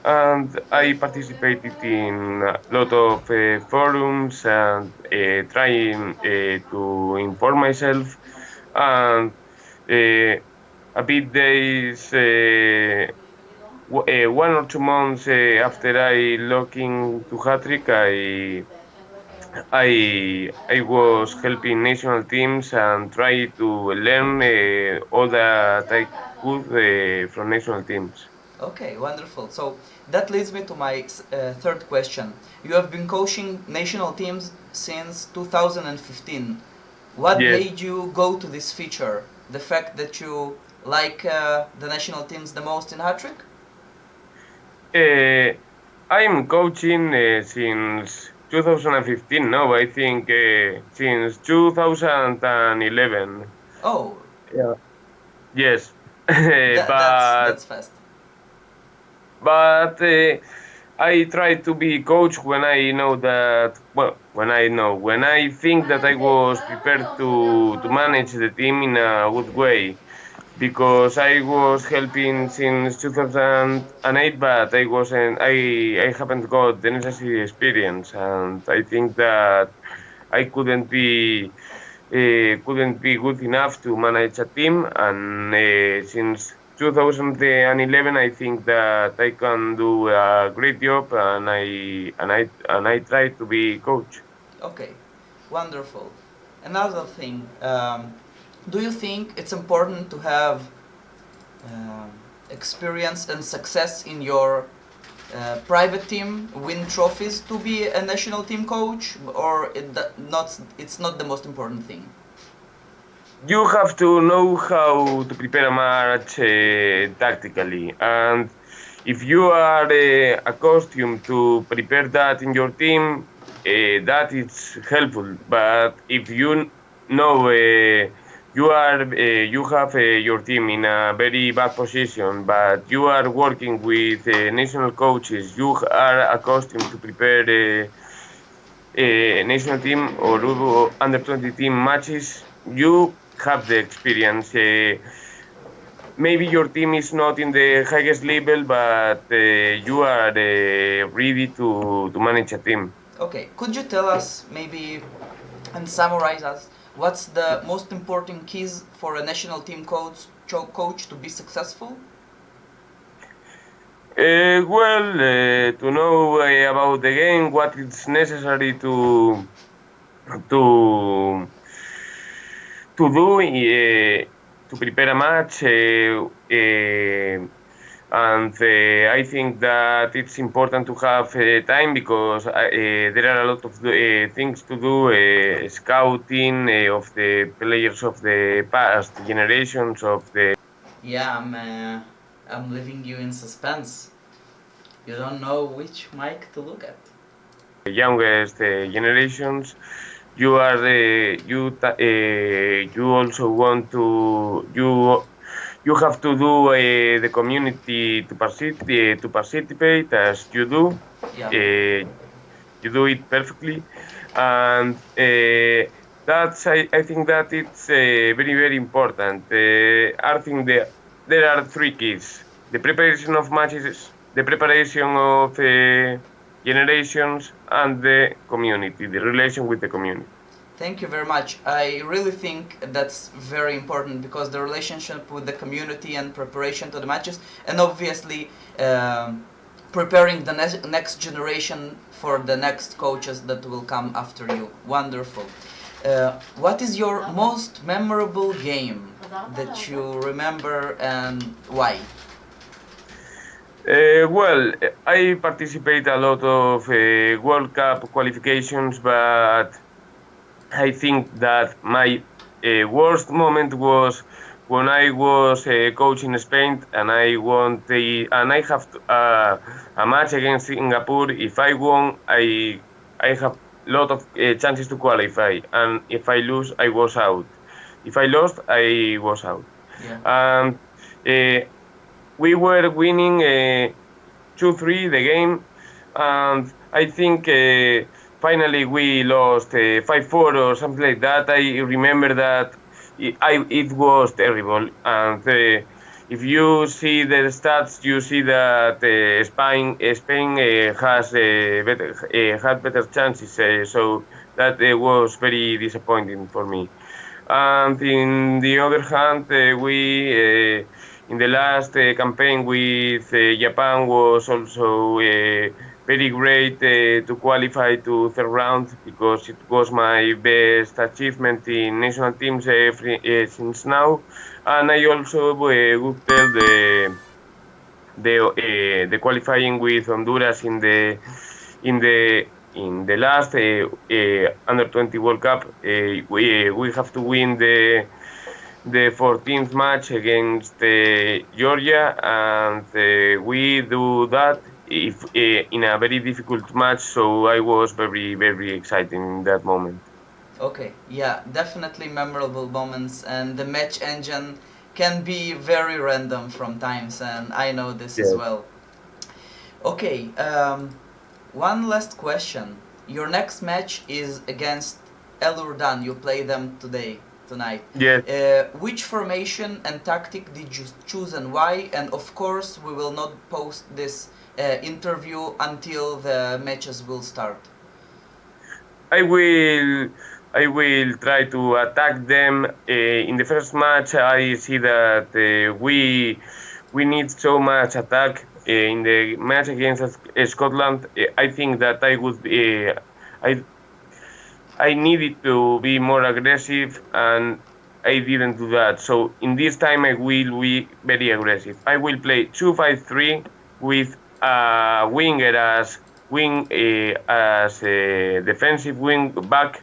And I participated in a lot of forums and trying to inform myself. And a bit days, 1 or 2 months after I logged to Hattrick, I was helping national teams and try to learn all that I could from national teams. Okay, wonderful. So that leads me to my third question. You have been coaching national teams since 2015. What Yes. made you go to this feature? The fact that you like the national teams the most in Hattrick? I'm coaching since 2015. No, I think since 2011. Oh. Yeah. Yes. That's fast. But I try to be coach when I know that. Well, when I think that I was prepared to manage the team in a good way. Because I was helping since 2008, but I haven't got the necessary experience, and I think that I couldn't be good enough to manage a team. And since 2011, I think that I can do a great job, and I try to be coach. Okay, wonderful. Another thing, do you think it's important to have experience and success in your private team, win trophies to be a national team coach, or it's not the most important thing? You have to know how to prepare a match tactically, and if you are accustomed to prepare that in your team, that is helpful. But if you know you have your team in a very bad position, but you are working with national coaches. You are accustomed to prepare national team or under 20 team matches. You have the experience. Maybe your team is not in the highest level, but you are ready to manage a team. Okay, could you tell us maybe and summarize us what's the most important keys for a national team coach to be successful? To know about the game, what is necessary to do to prepare a match, and I think that it's important to have time because there are a lot of things to do, scouting of the players of the past generations of the. Yeah, I'm leaving you in suspense. You don't know which mic to look at. Youngest generations. You are you also want to you have to do the community to participate as you do. Yeah. You do it perfectly, and that's I think that it's very important. I think there are three keys: the preparation of matches, the preparation of generations, and the community, the relation with the community. Thank you very much. I really think that's very important because the relationship with the community and preparation to the matches, and obviously preparing the next generation for the next coaches that will come after you. Wonderful. What is your most memorable game that you remember and why? I participate a lot of World Cup qualifications, but I think that my worst moment was when I was coach in Spain and I won and I have a match against Singapore. If I won, I have a lot of chances to qualify, and if I lose, I was out. If I lost, I was out. Yeah. We were winning 2-3 the game, and I think finally we lost 5-4 or something like that. I remember that it was terrible, and if you see the stats, you see that Spain has had better chances, so that was very disappointing for me. And in the other hand, we in the last campaign with Japan was also very great to qualify to third round because it was my best achievement in national teams since now, and I also would tell the qualifying with Honduras in the last under 20 World Cup. We have to win the 14th match against Georgia, and we do that in a very difficult match. So I was very excited in that moment. Okay, yeah, definitely memorable moments, and the match engine can be very random from times, and I know this as well. Okay, one last question. Your next match is against El Urdan. You play them tonight. Yes. Which formation and tactic did you choose and why? And of course, we will not post this interview until the matches will start. I will try to attack them. In the first match, I see that we need so much attack. In the match against Scotland, I think that I would I needed to be more aggressive, and I didn't do that. So in this time, I will be very aggressive. I will play 2-5-3 with a winger as defensive wing back.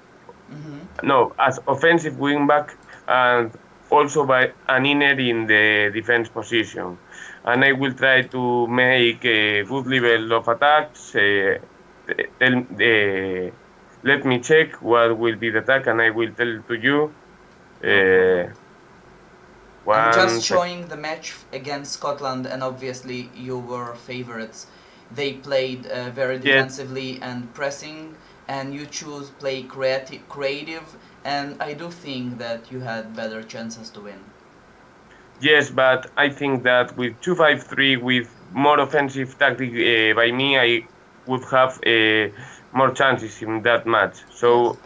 Mm-hmm. No, as offensive wing back, and also by an inner in the defense position. And I will try to make a good level of attacks. Let me check what will be the attack, and I will tell to you. I'm just One showing the match against Scotland, and obviously you were favorites. They played very Yes, defensively and pressing, and you choose play creative, and I do think that you had better chances to win. yes, but I think that with 2-5-3, with more offensive tactic by me, I would have more chances in that match. Yes. So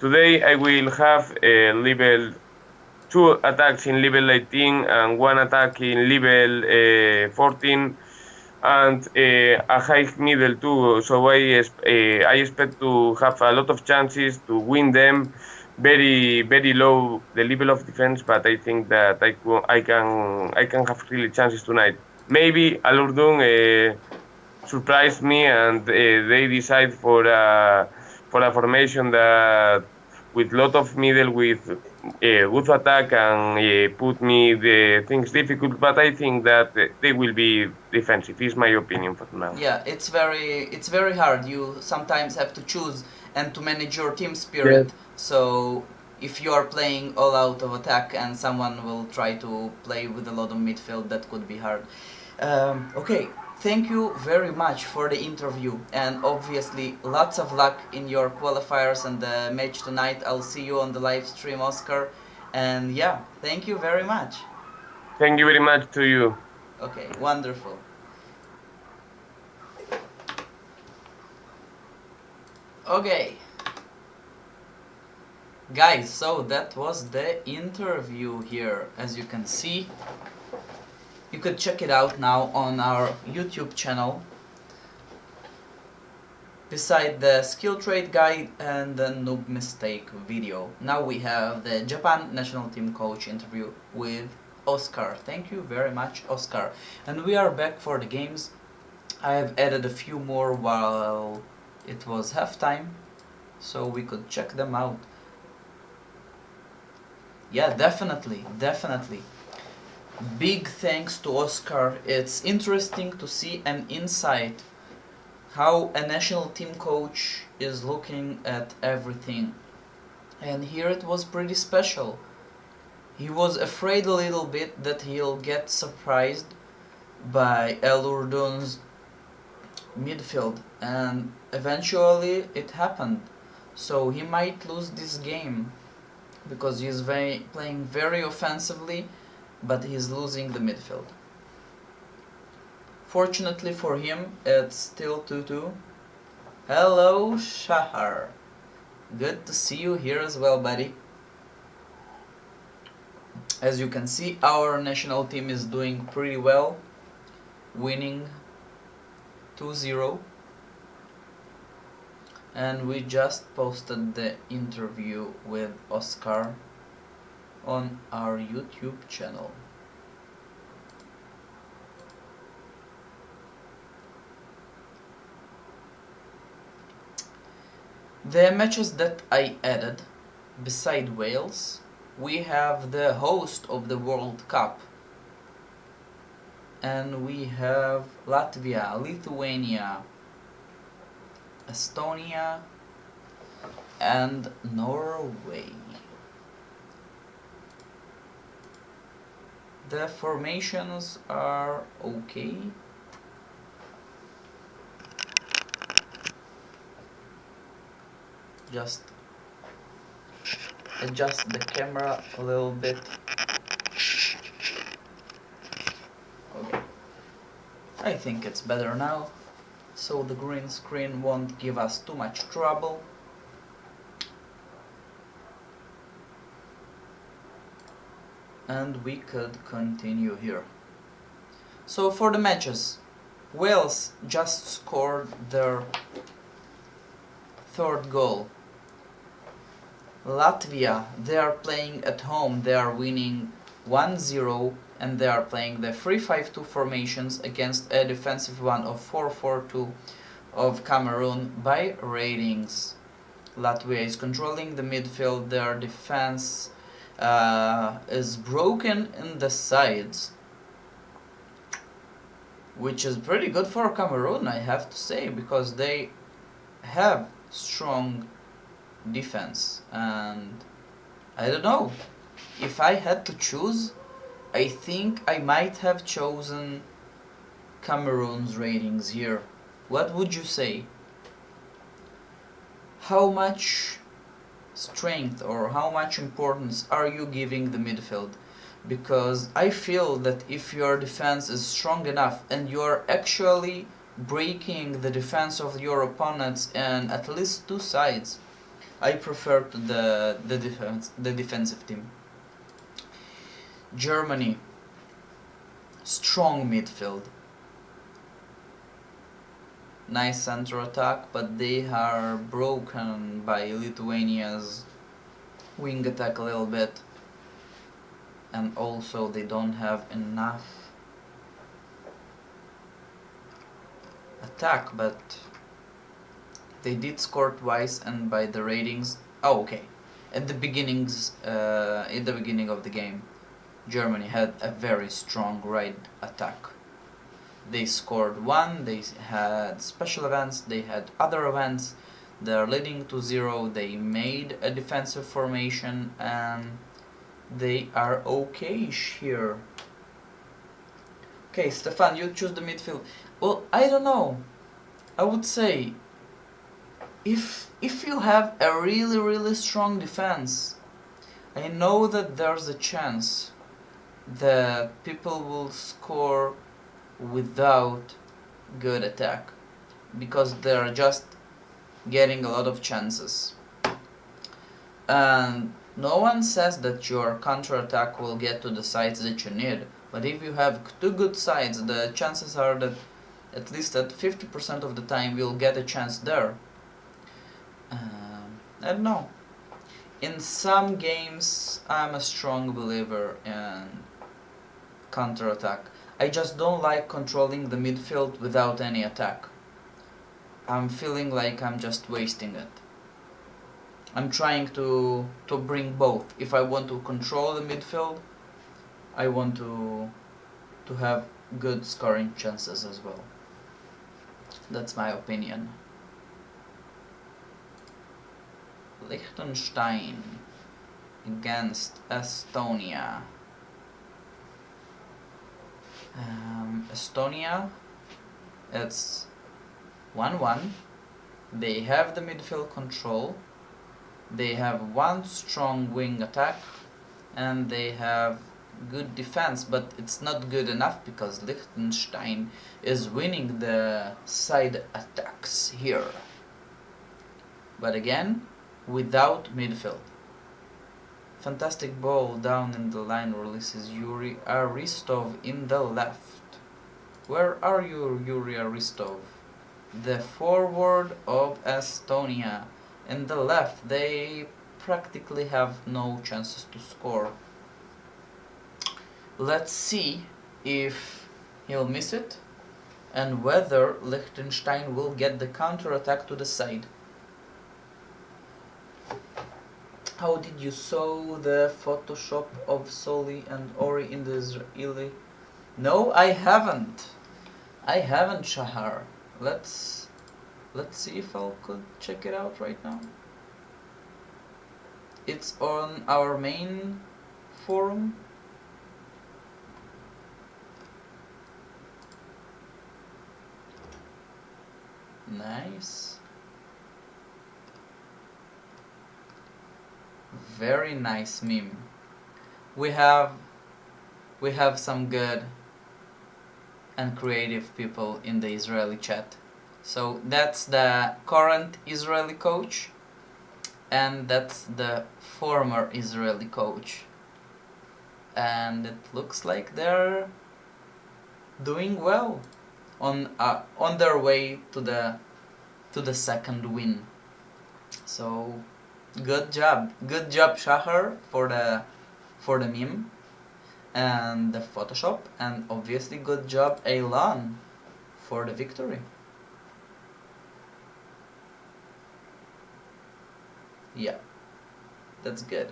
today I will have level 2 attacks in level 18 and 1 attack in level 14 and a high middle too. So I expect to have a lot of chances to win them. Very low the level of defense, but I think that I can have really chances tonight. Maybe Alurdun surprised me and they decide for a formation that with lot of middle with good attack and put me the things difficult, but I think that they will be defensive is my opinion for now. Yeah, it's very hard. You sometimes have to choose and to manage your team Yes. spirit. So if you are playing all out of attack and someone will try to play with a lot of midfield, that could be hard. Okay, thank you very much for the interview, and obviously lots of luck in your qualifiers and the match tonight. I'll see you on the live stream, Oscar. And yeah, thank you very much. Thank you very much to you. Okay, wonderful. Okay. Guys, so that was the interview here. As you can see, you could check it out now on our YouTube channel. Beside the skill trade guide and the noob mistake video. Now we have the Japan national team coach interview with Oscar. Thank you very much, Oscar. And we are back for the games. I have added a few more while it was halftime, so we could check them out. Yeah, definitely. Big thanks to Oscar. It's interesting to see an insight how a national team coach is looking at everything. And here it was pretty special. He was afraid a little bit that he'll get surprised by El Urdun's midfield, and eventually it happened. So he might lose this game because he's playing very offensively, but he's losing the midfield. Fortunately for him, it's still 2-2. Hello, Shahar. Good to see you here as well, buddy. As you can see, our national team is doing pretty well, winning 2-0. And we just posted the interview with Oscar on our YouTube channel. The matches that I added, beside Wales, we have the host of the World Cup, and we have Latvia, Lithuania, Estonia, and Norway. The formations are okay. Just adjust the camera a little bit. Okay. I think it's better now, so the green screen won't give us too much trouble. And we could continue here. So for the matches, Wales just scored their third goal. Latvia, they are playing at home, they are winning 1-0, and they are playing the 3-5-2 formations against a defensive one of 4-4-2 of Cameroon by ratings. Latvia is controlling the midfield, their defense is broken in the sides, which is pretty good for Cameroon, I have to say, because they have strong defense. And I don't know, if I had to choose, I think I might have chosen Cameroon's ratings here. What would you say? How much strength or how much importance are you giving the midfield? Because I feel that if your defense is strong enough and you're actually breaking the defense of your opponents in at least two sides, I prefer to the defensive team. Germany, strong midfield, nice center attack, but they are broken by Lithuania's wing attack a little bit, and also they don't have enough attack, but they did score twice, and by the ratings, oh okay, at the beginning of the game, Germany had a very strong right attack. They scored one, they had special events, they had other events, they're leading to 0, they made a defensive formation, and they are okay-ish here. Okay, Stefan, you choose the midfield. Well, I don't know. I would say if you have a really strong defense, I know that there's a chance that people will score without good attack because they're just getting a lot of chances. And no one says that your counter-attack will get to the sides that you need, but if you have two good sides, the chances are that at least at 50% of the time you'll get a chance there. I don't know. In some games, I'm a strong believer in counter-attack. I just don't like controlling the midfield without any attack. I'm feeling like I'm just wasting it. I'm trying to bring both. If I want to control the midfield, I want to have good scoring chances as well. That's my opinion. Liechtenstein against Estonia. Estonia, it's 1-1. They have the midfield control. They have one strong wing attack, and they have good defense, but it's not good enough because Liechtenstein is winning the side attacks here. But again, without midfield. Fantastic ball down in the line, releases Yuri Aristov in the left. Where are you, Yuri Aristov? The forward of Estonia. In the left, they practically have no chances to score. Let's see if he'll miss it and whether Liechtenstein will get the counter-attack to the side. How did you saw the Photoshop of Soli and Ori in the Israeli? No, I haven't. I haven't, Shahar. Let's see if I could check it out right now. It's on our main forum. Nice. Very nice meme. We have some good and creative people in the Israeli chat. So that's the current Israeli coach, and that's the former Israeli coach. And it looks like they're doing well on their way to the second win. So good job Shahar for the meme and the Photoshop, and obviously good job Eilan for the victory. Yeah, that's good.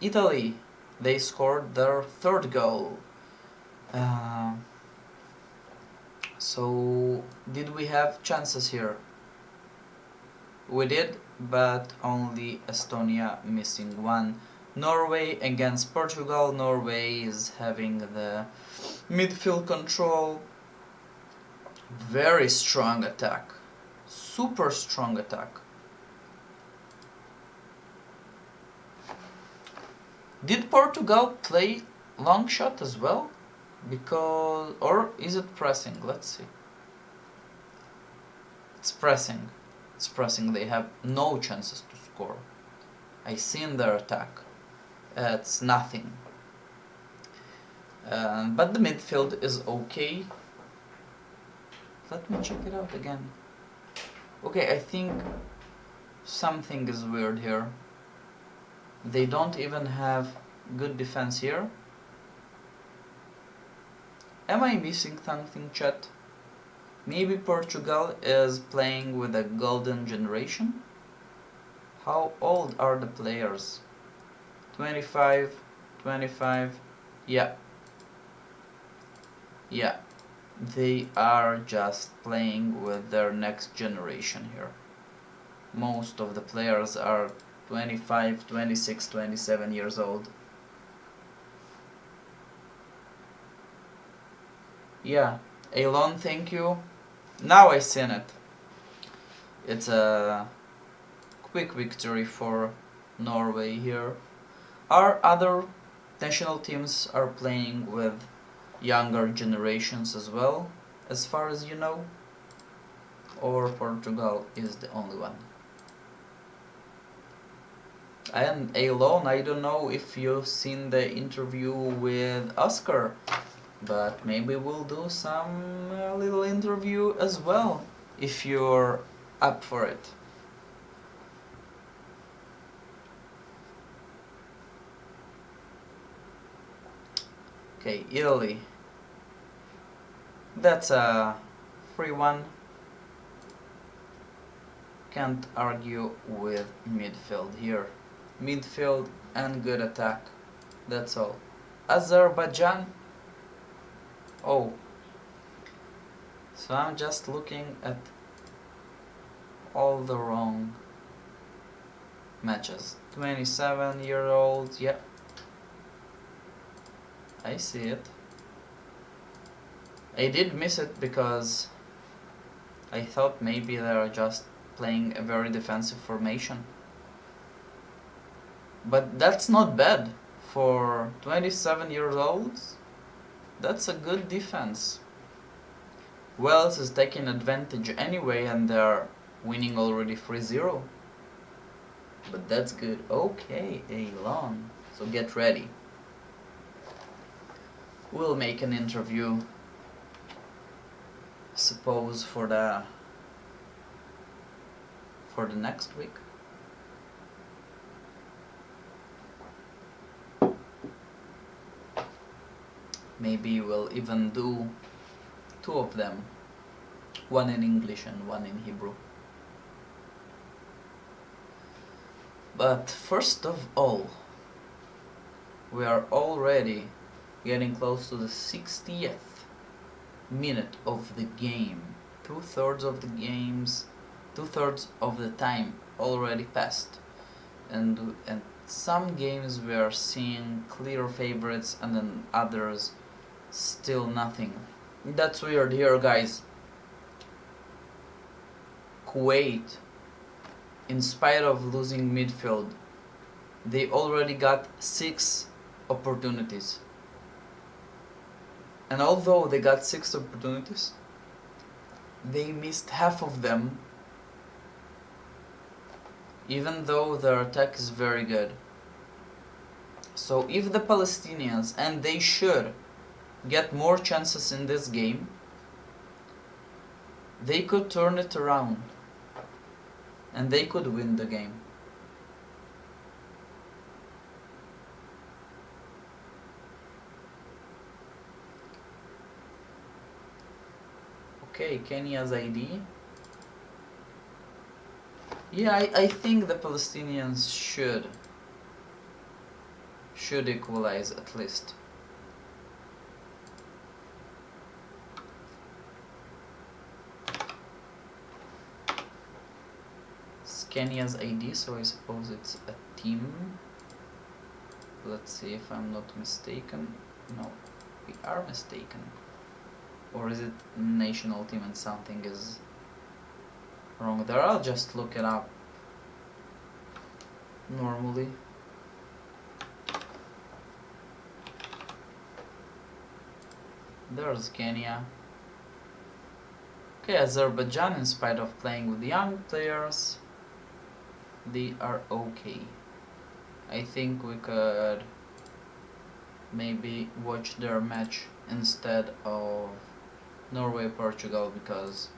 Italy, they scored their third goal. So did we have chances here? We did, but only Estonia missing one. Norway against Portugal. Norway is having the midfield control. Very strong attack. Super strong attack. Did Portugal play long shot as well? Because, or is it pressing? Let's see. It's pressing. It's pressing. They have no chances to score. I seen their attack. It's nothing. But the midfield is okay. Let me check it out again. Okay, I think something is weird here. They don't even have good defense here. Am I missing something, chat? Maybe Portugal is playing with a golden generation? How old are the players? 25, 25, yeah. Yeah, they are just playing with their next generation here. Most of the players are 25, 26, 27 years old. Yeah, Elon, thank you. Now I seen it. It's a quick victory for Norway here. Our other national teams are playing with younger generations as well, as far as you know? Or Portugal is the only one? And Elon, I don't know if you've seen the interview with Oscar, but maybe we'll do some little interview as well, if you're up for it. Okay, Italy. That's a free one. Can't argue with midfield here. Midfield and good attack. That's all. Azerbaijan. Oh. So I'm just looking at all the wrong matches. 27-year-olds, yeah. I see it. I did miss it because I thought maybe they're just playing a very defensive formation. But that's not bad. For 27 years old, that's a good defense. Wales is taking advantage anyway and they're winning already 3-0. But that's good. Okay, Elon. So get ready. We'll make an interview, suppose for the next week. Maybe we'll even do 2 of them, one in English and one in Hebrew. But first of all, we are already getting close to the 60th minute of the game. 2/3 of the games, 2/3 of the time already passed, and some games we are seeing clear favorites and then others still nothing. That's weird here, guys. Kuwait, in spite of losing midfield, they already got 6 opportunities. And although they got 6 opportunities, they missed half of them, even though their attack is very good. So if the Palestinians, and they should, get more chances in this game, they could turn it around and they could win the game. Okay, Kenya's ID. Yeah, I think the Palestinians should equalize at least. It's Kenya's ID, so I suppose it's a team. Let's see if I'm not mistaken. No, we are mistaken. Or is it national team and something is wrong there? I'll just look it up normally. There's Kenya. Okay, Azerbaijan, in spite of playing with young players, they are okay. I think we could maybe watch their match instead of Norway-Portugal, because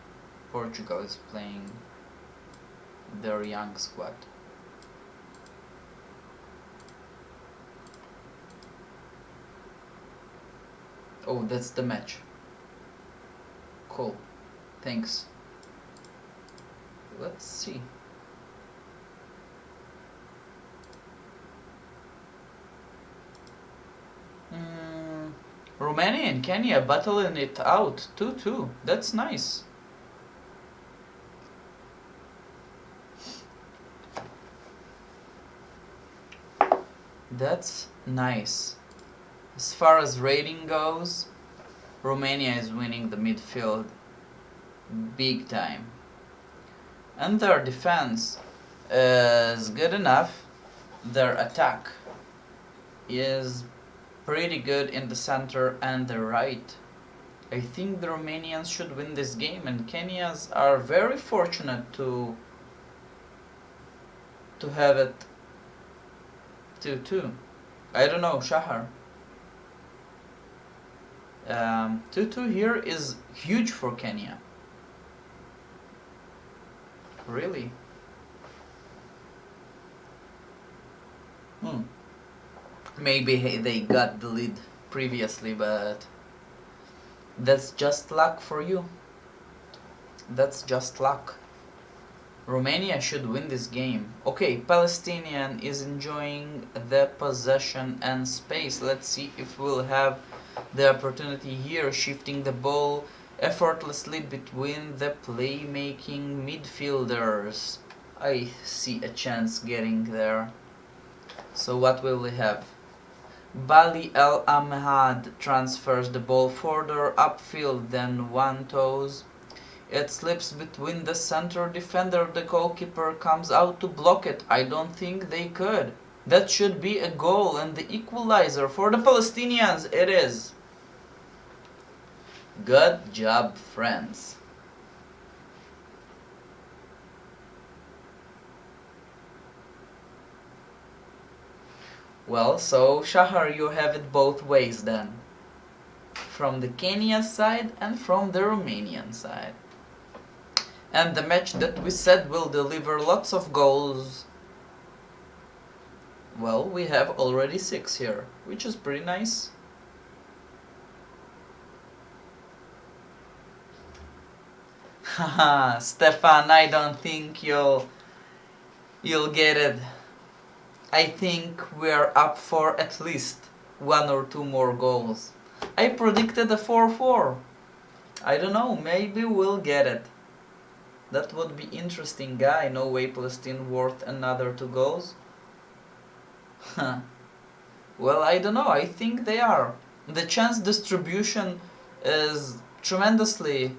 Portugal is playing their young squad. Oh, that's the match. Cool. Thanks. Let's see. Romania and Kenya battling it out 2-2. That's nice. That's nice. As far as rating goes, Romania is winning the midfield big time. And their defense is good enough. Their attack is pretty good in the center and the right. I think the Romanians should win this game, and Kenyans are very fortunate to have it 2-2. I don't know, Shahar. 2-2 here is huge for Kenya. Really? Maybe they got the lead previously, but that's just luck for you. That's just luck. Romania should win this game. Okay, Palestinian is enjoying the possession and space. Let's see if we'll have the opportunity here, shifting the ball effortlessly between the playmaking midfielders. I see a chance getting there. So what will we have? Bali El Ahmad transfers the ball further upfield than one toes. It slips between the center defender. The goalkeeper comes out to block it. I don't think they could. That should be a goal, and the equalizer for the Palestinians. It is. Good job, friends. Well, so Shahar, you have it both ways then. From the Kenya side and from the Romanian side. And the match that we said will deliver lots of goals. Well, we have already 6 here, which is pretty nice. Haha, Stefan, I don't think you'll get it. I think we're up for at least 1 or 2 more goals. I predicted a 4-4. I don't know, maybe we'll get it. That would be interesting, guy. No way Palestine worth another 2 goals. Well, I don't know. I think they are. The chance distribution is tremendously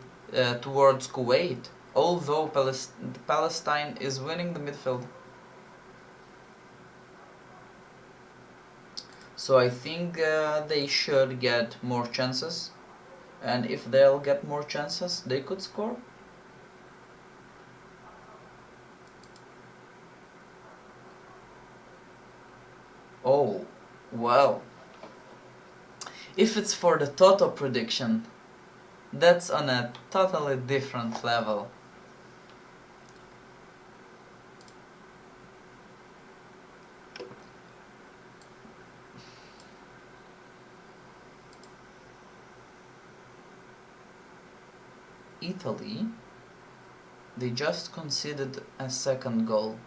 towards Kuwait, although Palestine is winning the midfield. So I think they should get more chances, and if they'll get more chances, they could score. Oh, well. If it's for the TOTO prediction, that's on a totally different level. Italy, they just conceded a 2nd goal.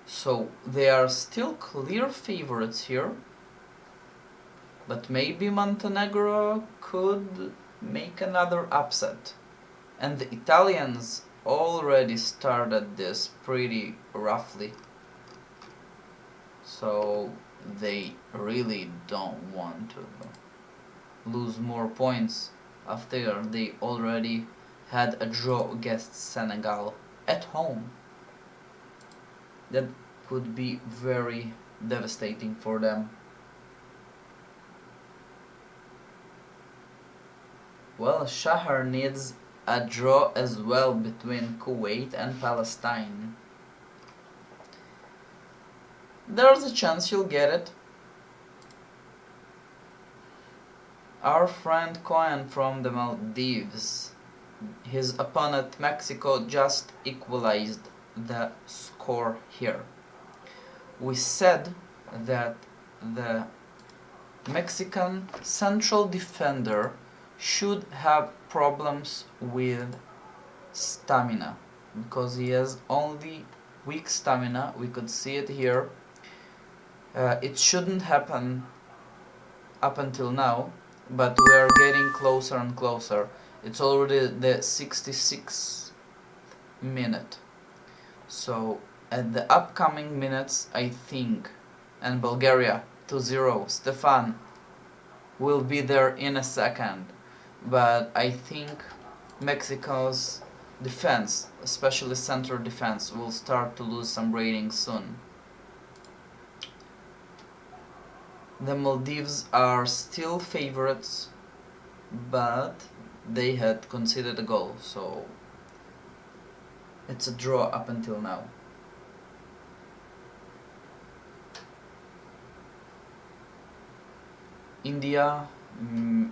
So they are still clear favorites here, but maybe Montenegro could make another upset. And the Italians already started this pretty roughly. so they really don't want to lose more points after they already had a draw against Senegal at home. That could be very devastating for them. Well, Shahar needs a draw as well between Kuwait and Palestine. There's a chance you'll get it. Our friend Cohen from the Maldives, his opponent Mexico just equalized the score here. We said that the Mexican central defender should have problems with stamina because he has only weak stamina. We could see it here. It shouldn't happen up until now, but we are getting closer and closer. It's already the 66th minute, so at the upcoming minutes I think, and Bulgaria 2-0, Stefan will be there in a second, but I think Mexico's defense, especially center defense, will start to lose some ratings soon. The Maldives are still favorites, but they had conceded a goal, so it's a draw up until now. India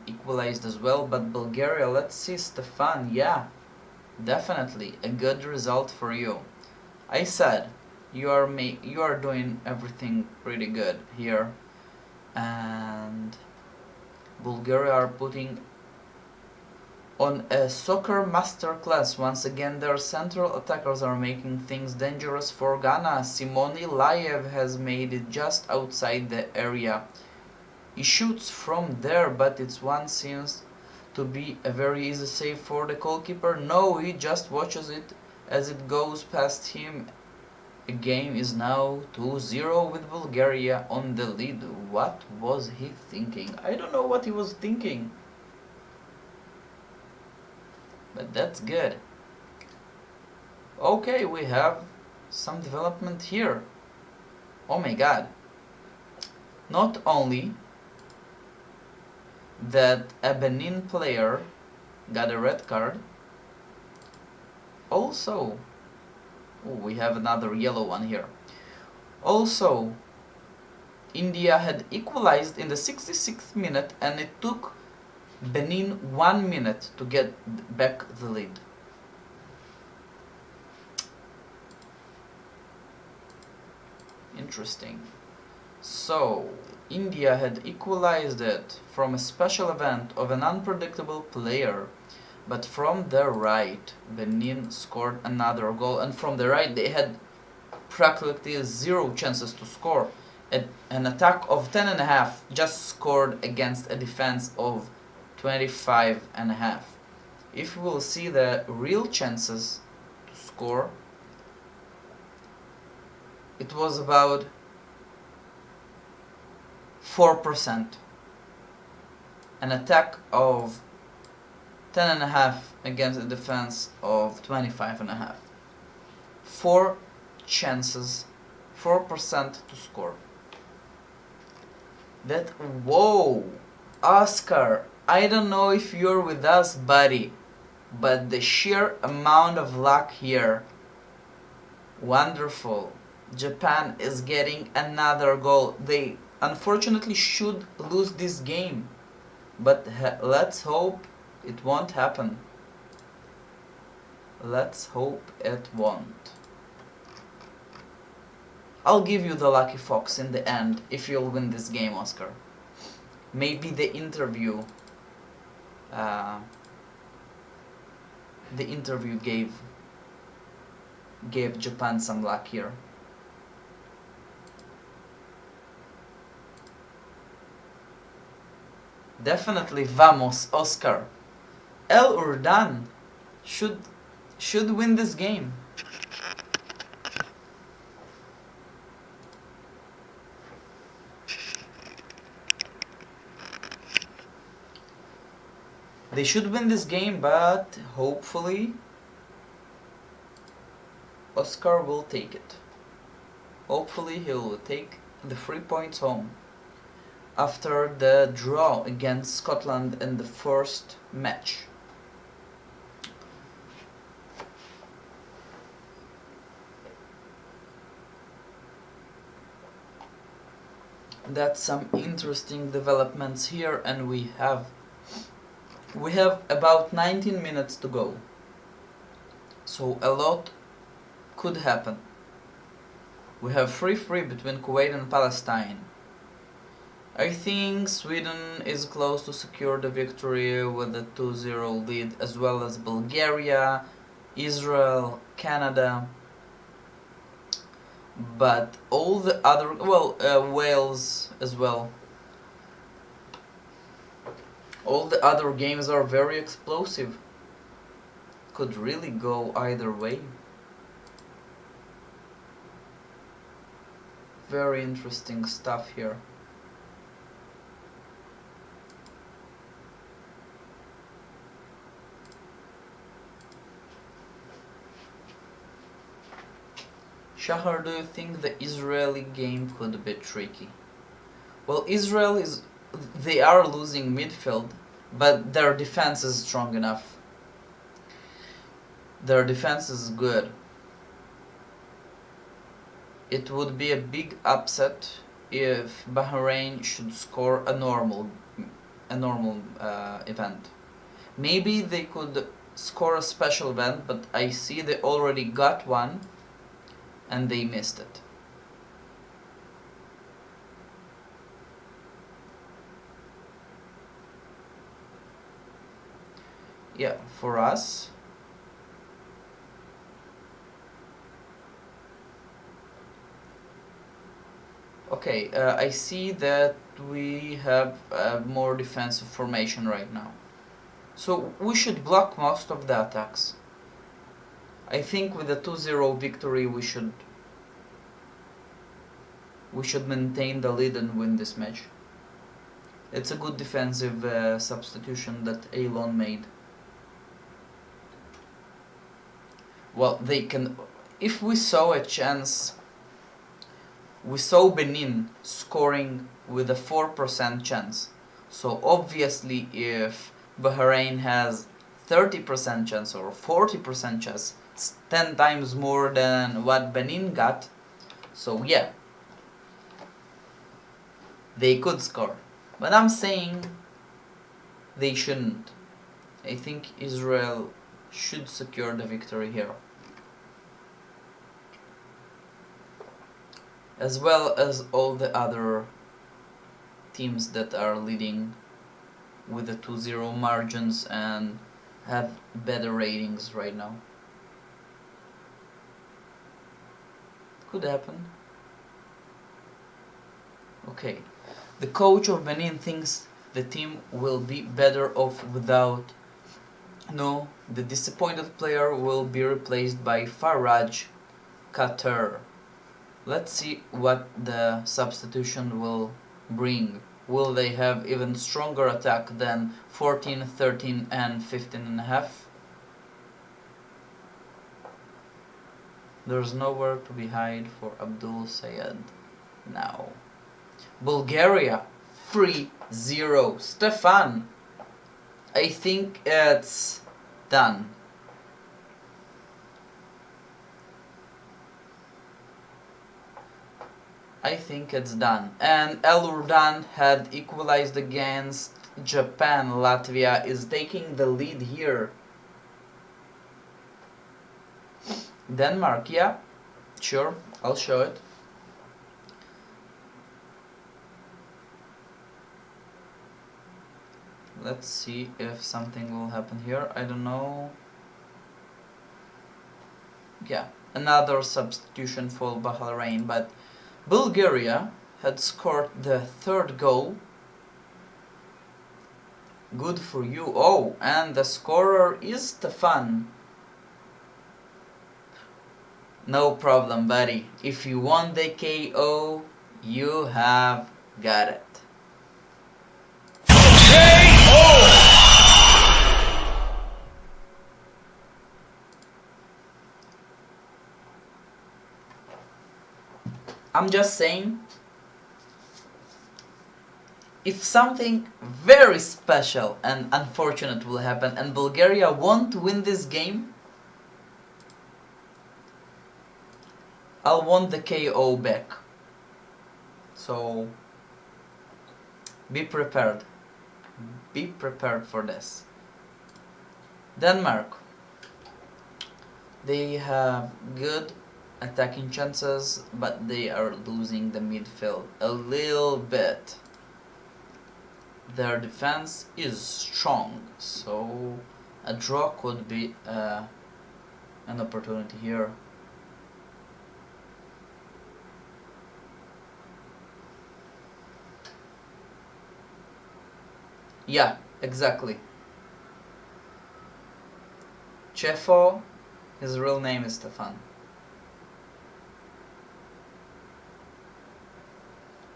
equalized as well, but Bulgaria, let's see, Stefan, yeah, definitely a good result for you. I said you are doing everything pretty good here, and Bulgaria are putting on a soccer masterclass. Once again, their central attackers are making things dangerous for Ghana. Simone Layev has made it just outside the area. He shoots from there, but it's one seems to be a very easy save for the goalkeeper. No, he just watches it as it goes past him. The game is now 2-0 with Bulgaria on the lead. What was he thinking? I don't know what he was thinking. But that's good. Okay, we have some development here. Oh my god. Not only that a Benin player got a red card, also we have another yellow one here. Also, India had equalized in the 66th minute, and it took Benin 1 minute to get back the lead. Interesting. So, India had equalized it from a special event of an unpredictable player, but from the right, Benin scored another goal, and from the right they had practically zero chances to score. An attack of 10.5 just scored against a defense of 25.5. If we will see the real chances to score, it was about 4%. An attack of 10.5 against a defense of 25.5. 4 chances, 4% to score. That, whoa, Oscar, I don't know if you're with us, buddy, but the sheer amount of luck here, wonderful. Japan is getting another goal. They unfortunately should lose this game, but let's hope it won't happen. Let's hope it won't. I'll give you the lucky fox in the end if you'll win this game, Oscar. Maybe the interview gave Japan some luck here. Definitely vamos, Oscar. El Urdan should win this game. They should win this game, but hopefully Oscar will take it. Hopefully he'll take the 3 points home after the draw against Scotland in the first match. That's some interesting developments here, and we have about 19 minutes to go, so a lot could happen. We have 3-3 between Kuwait and Palestine. I think Sweden is close to secure the victory with a 2-0 lead, as well as Bulgaria, Israel, Canada. But all the other, Wales as well. All the other games are very explosive. Could really go either way. Very interesting stuff here. Shahar, do you think the Israeli game could be tricky? Well, they are losing midfield, but their defense is strong enough. Their defense is good. It would be a big upset if Bahrain should score a normal event. Maybe they could score a special event, but I see they already got one and they missed it. Yeah, for us, okay, I see that we have a more defensive formation right now, so we should block most of the attacks. I think with a 2-0 victory we should maintain the lead and win this match. It's a good defensive substitution that Elon made. Well, they can, if we saw a chance, we saw Benin scoring with a 4% chance. So obviously if Bahrain has 30% chance or 40% chance, it's 10 times more than what Benin got. So yeah, they could score. But I'm saying they shouldn't. I think Israel should secure the victory here, as well as all the other teams that are leading with the 2-0 margins and have better ratings right now. Could happen. Okay, the coach of Benin thinks the team will be better off without. No, the disappointed player will be replaced by Faraj Qatar. Let's see what the substitution will bring. Will they have even stronger attack than 14, 13 and 15.5? There's nowhere to be hide for Abdul Sayed now. Bulgaria 3-0. Stefan, I think it's done. I think it's done. And El Urdan had equalized against Japan. Latvia is taking the lead here. Denmark, yeah, sure, I'll show it. Let's see if something will happen here. I don't know. Yeah, another substitution for Bahrain, but Bulgaria had scored the third goal. Good for you. Oh, and the scorer is Stefan. No problem, buddy. If you want the KO, you have got it. I'm just saying, if something very special and unfortunate will happen and Bulgaria won't win this game, I'll want the KO back. So be prepared. Be prepared for this. Denmark. They have good attacking chances, but they are losing the midfield a little bit. Their defense is strong, so a draw could be an opportunity here. Yeah, exactly. Chefo, his real name is Stefan.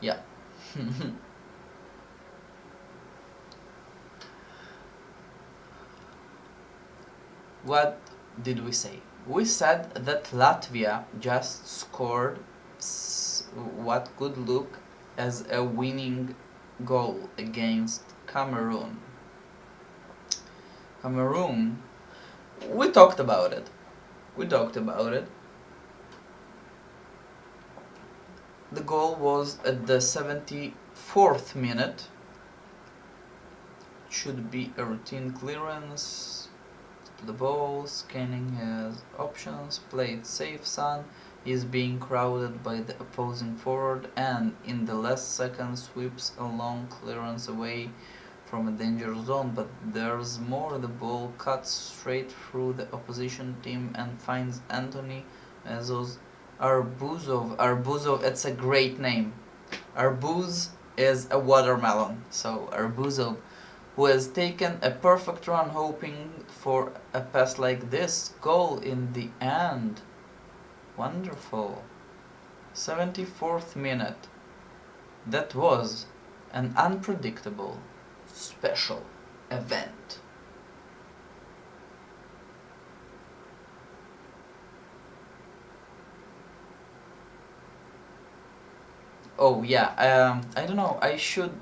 Yeah. What did we say? We said that Latvia just scored what could look as a winning goal against Cameroon. Cameroon, we talked about it. The goal was at the 74th minute. Should be a routine clearance to the ball, scanning his options, play it safe, son. He is being crowded by the opposing forward and in the last second sweeps a long clearance away from a danger zone, but there's more. The ball cuts straight through the opposition team and finds Anthony Mezos Arbuzov, it's a great name. Arbuz is a watermelon, so Arbuzov, who has taken a perfect run hoping for a pass like this. Goal in the end. Wonderful. 74th minute. That was an unpredictable, special event. Oh yeah, I don't know. I should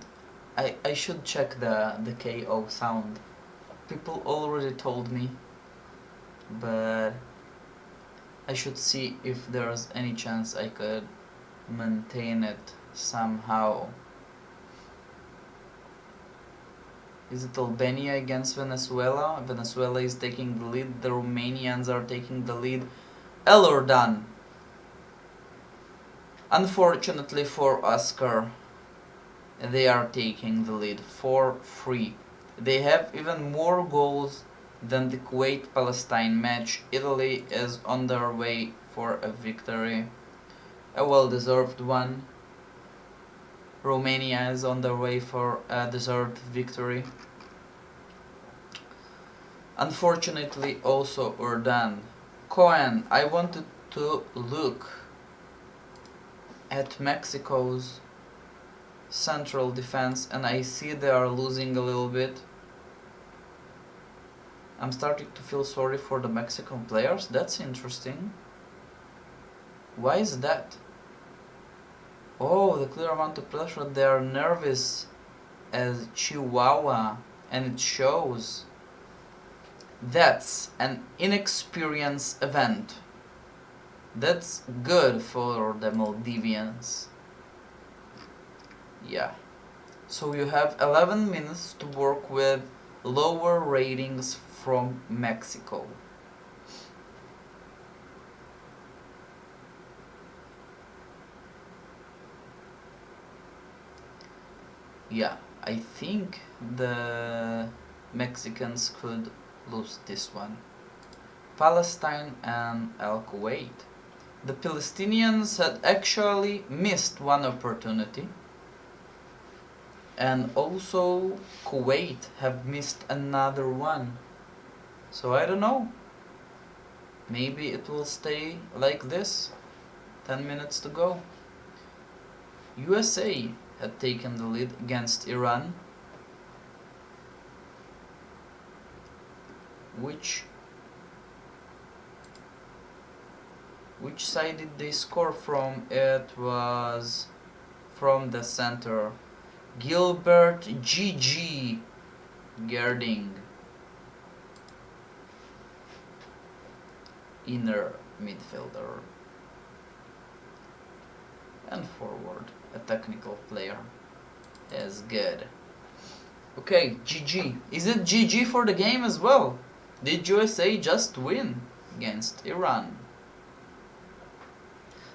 check the KO sound. People already told me, but I should see if there's any chance I could maintain it somehow. Is it Albania against Venezuela? Venezuela is taking the lead. The Romanians are taking the lead. Elordan. Unfortunately for Oscar, they are taking the lead 4-3. They have even more goals than the Kuwait-Palestine match. Italy is on their way for a victory, a well-deserved one. Romania is on their way for a deserved victory. Unfortunately also Urdan. Cohen, I wanted to look at Mexico's central defense and I see they are losing a little bit. I'm starting to feel sorry for the Mexican players. That's interesting. Why is that? Oh, the clear amount of pressure. They are nervous as Chihuahua and it shows. That's an inexperienced event. That's good for the Maldivians. Yeah. So you have 11 minutes to work with lower ratings from Mexico. Yeah, I think the Mexicans could lose this one. Palestine and Al Kuwait. The Palestinians had actually missed one opportunity, and also Kuwait have missed another one. So I don't know. Maybe it will stay like this. 10 minutes to go. USA had taken the lead against Iran, which Which side did they score from? It was from the center. Gilbert GG Gerding. Inner midfielder. And forward. A technical player. Is good. Okay, GG. Is it GG for the game as well? Did USA just win against Iran?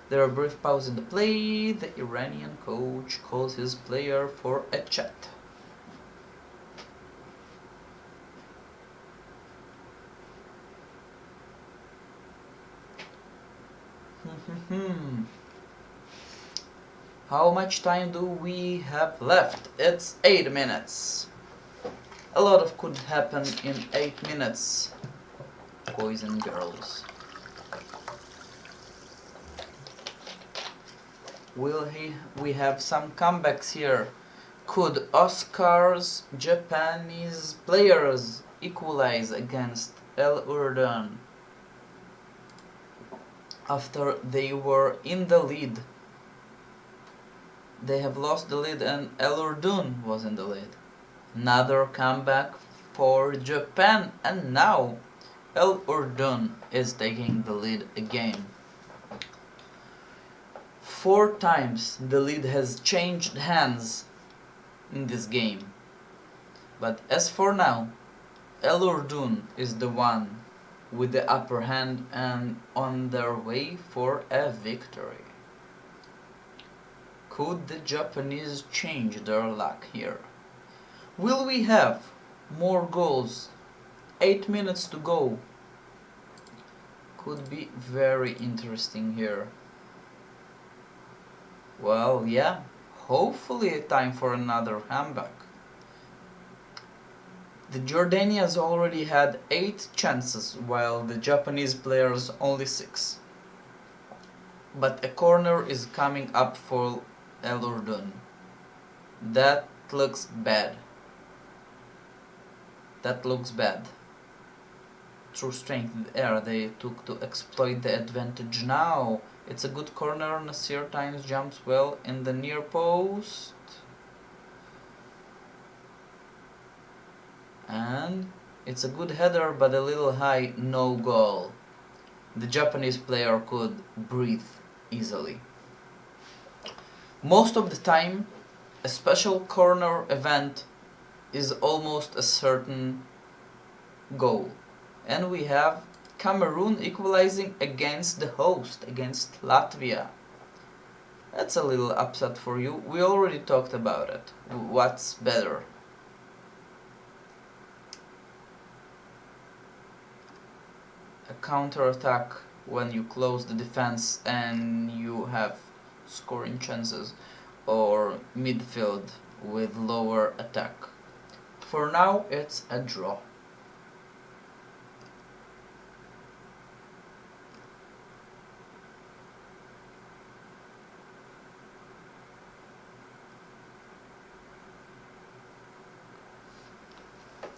There are a brief pause in the play. The Iranian coach calls his player for a chat. How much time do we have left? It's 8 minutes. A lot of could happen in 8 minutes, boys and girls. We have some comebacks here. Could Oscar's Japanese players equalize against El Urdun after they were in the lead? They have lost the lead and El Urdun was in the lead. Another comeback for Japan, and now El Urdun is taking the lead again. 4 times the lead has changed hands in this game. But as for now, El Urdun is the one with the upper hand and on their way for a victory. Could the Japanese change their luck here? Will we have more goals? 8 minutes to go. Could be very interesting here. Well, yeah, hopefully time for another comeback. The Jordanians already had 8 chances, while the Japanese players only 6. But a corner is coming up for El Urdun. That looks bad. That looks bad. True strength in the air they took to exploit the advantage now. It's a good corner. Nasir times jumps well in the near post. And it's a good header but a little high, no goal. The Japanese player could breathe easily. Most of the time, a special corner event is almost a certain goal. And we have Cameroon equalizing against the host, against Latvia. That's a little upset for you. We already talked about it. What's better? A counter-attack when you close the defense and you have scoring chances, or midfield with lower attack. For now, it's a draw.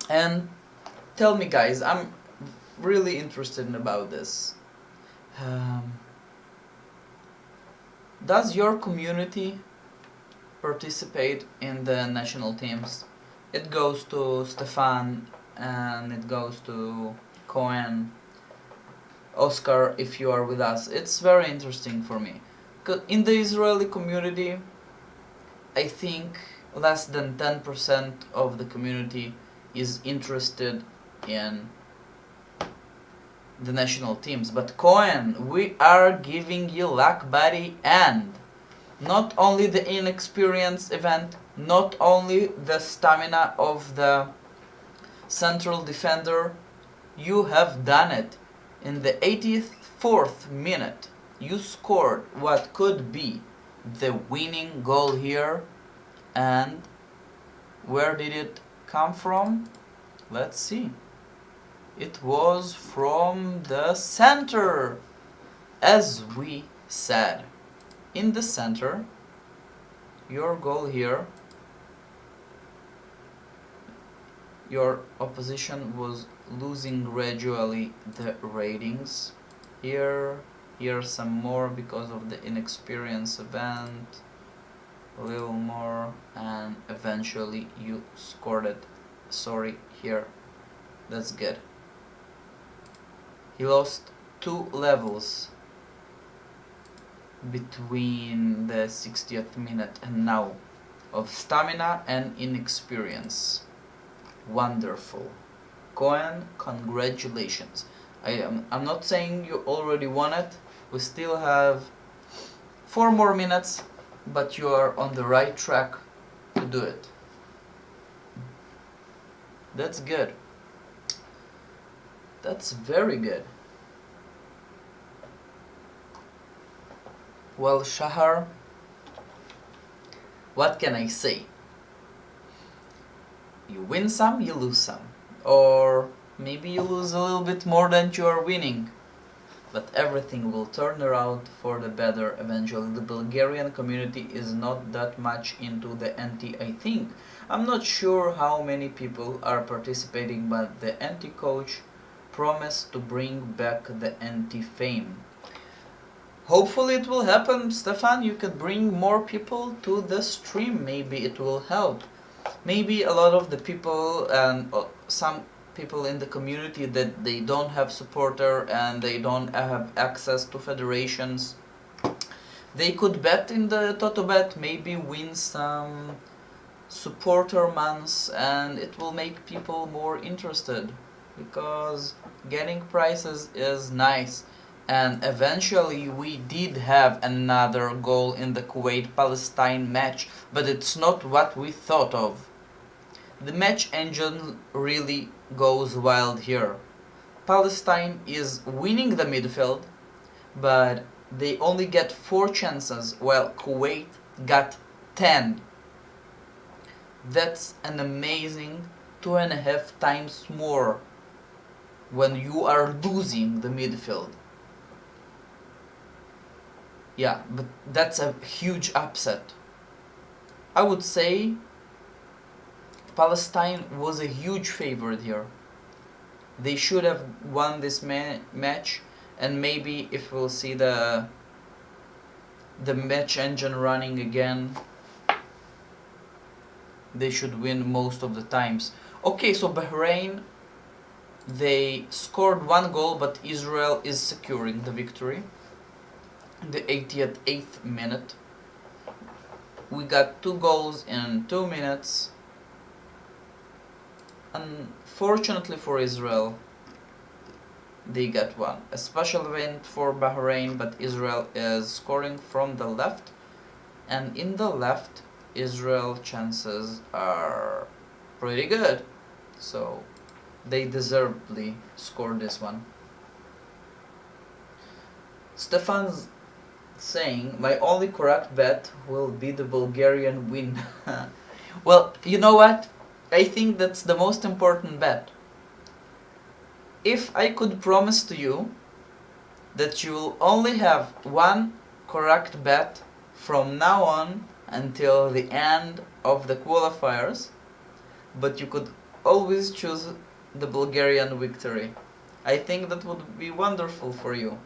And tell me, guys, I'm really interested about this. Does your community participate in the national teams? It goes to Stefan and it goes to Cohen, Oscar, if you are with us. It's very interesting for me. In the Israeli community, I think less than 10% of the community is interested in the national teams. But Cohen, we are giving you luck, buddy, and not only the inexperienced event, not only the stamina of the central defender, you have done it. In the 84th minute, you scored what could be the winning goal here. And where did it come from? Let's see. It was from the center, as we said. In the center, your goal here, your opposition was losing gradually the ratings. Here Here some more because of the inexperience event. A little more, and eventually you scored it. Sorry, here. That's good. He lost 2 levels between the 60th minute and now of stamina and inexperience. Wonderful. Cohen, congratulations. I'm not saying you already won it. We still have 4 more minutes, but you are on the right track to do it. That's good. That's very good. Well, Shahar, what can I say? You win some, you lose some. Or maybe you lose a little bit more than you are winning. But everything will turn around for the better eventually. The Bulgarian community is not that much into the NT, I think. I'm not sure how many people are participating, but the NT coach promised to bring back the NT fame. Hopefully it will happen. Stefan, you could bring more people to the stream. Maybe it will help. Maybe a lot of the people and some people in the community that they don't have supporter and they don't have access to federations, they could bet in the TOTO Bet, maybe win some supporter months, and it will make people more interested, because getting prizes is nice. And eventually we did have another goal in the Kuwait-Palestine match, but it's not what we thought of. The match engine really goes wild here. Palestine is winning the midfield, but they only get 4 chances, while Kuwait got 10. That's an amazing 2.5 times more when you are losing the midfield. Yeah, but that's a huge upset. I would say Palestine was a huge favorite here. They should have won this match, and maybe if we'll see the match engine running again, they should win most of the times. Okay, so Bahrain, they scored 1 goal, but Israel is securing the victory. The 88th minute. We got 2 goals in 2 minutes. Unfortunately for Israel, they got 1. A special event for Bahrain, but Israel is scoring from the left. And in the left, Israel chances are pretty good. So they deservedly scored this one. Stefan's saying, my only correct bet will be the Bulgarian win. Well, you know what? I think that's the most important bet. If I could promise to you that you will only have 1 correct bet from now on until the end of the qualifiers, but you could always choose the Bulgarian victory, I think that would be wonderful for you.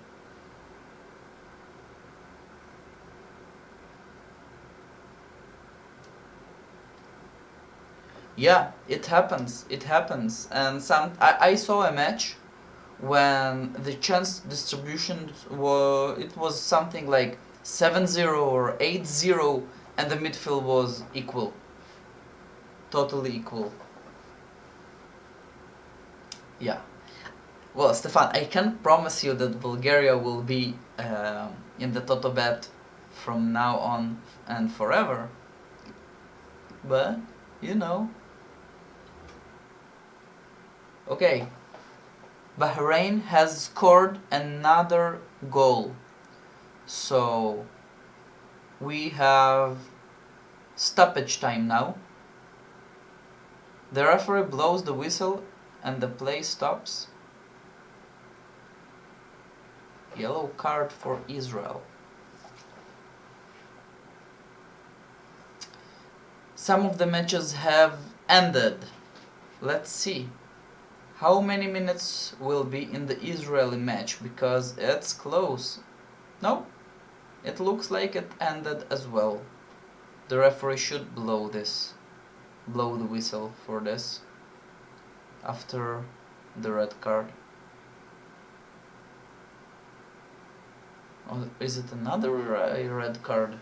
Yeah, it happens. It happens. And I saw a match when the chance distribution was something like 7-0 or 8-0, and the midfield was equal. Totally equal. Yeah. Well, Stefan, I can't promise you that Bulgaria will be in the TOTO Bet from now on and forever. But, you know. Okay, Bahrain has scored another goal, so we have stoppage time now. The referee blows the whistle and the play stops. Yellow card for Israel. Some of the matches have ended. Let's see. How many minutes will be in the Israeli match, because it's close. No, it looks like it ended as well. The referee should blow the whistle for this after the red card. Or is it another red card?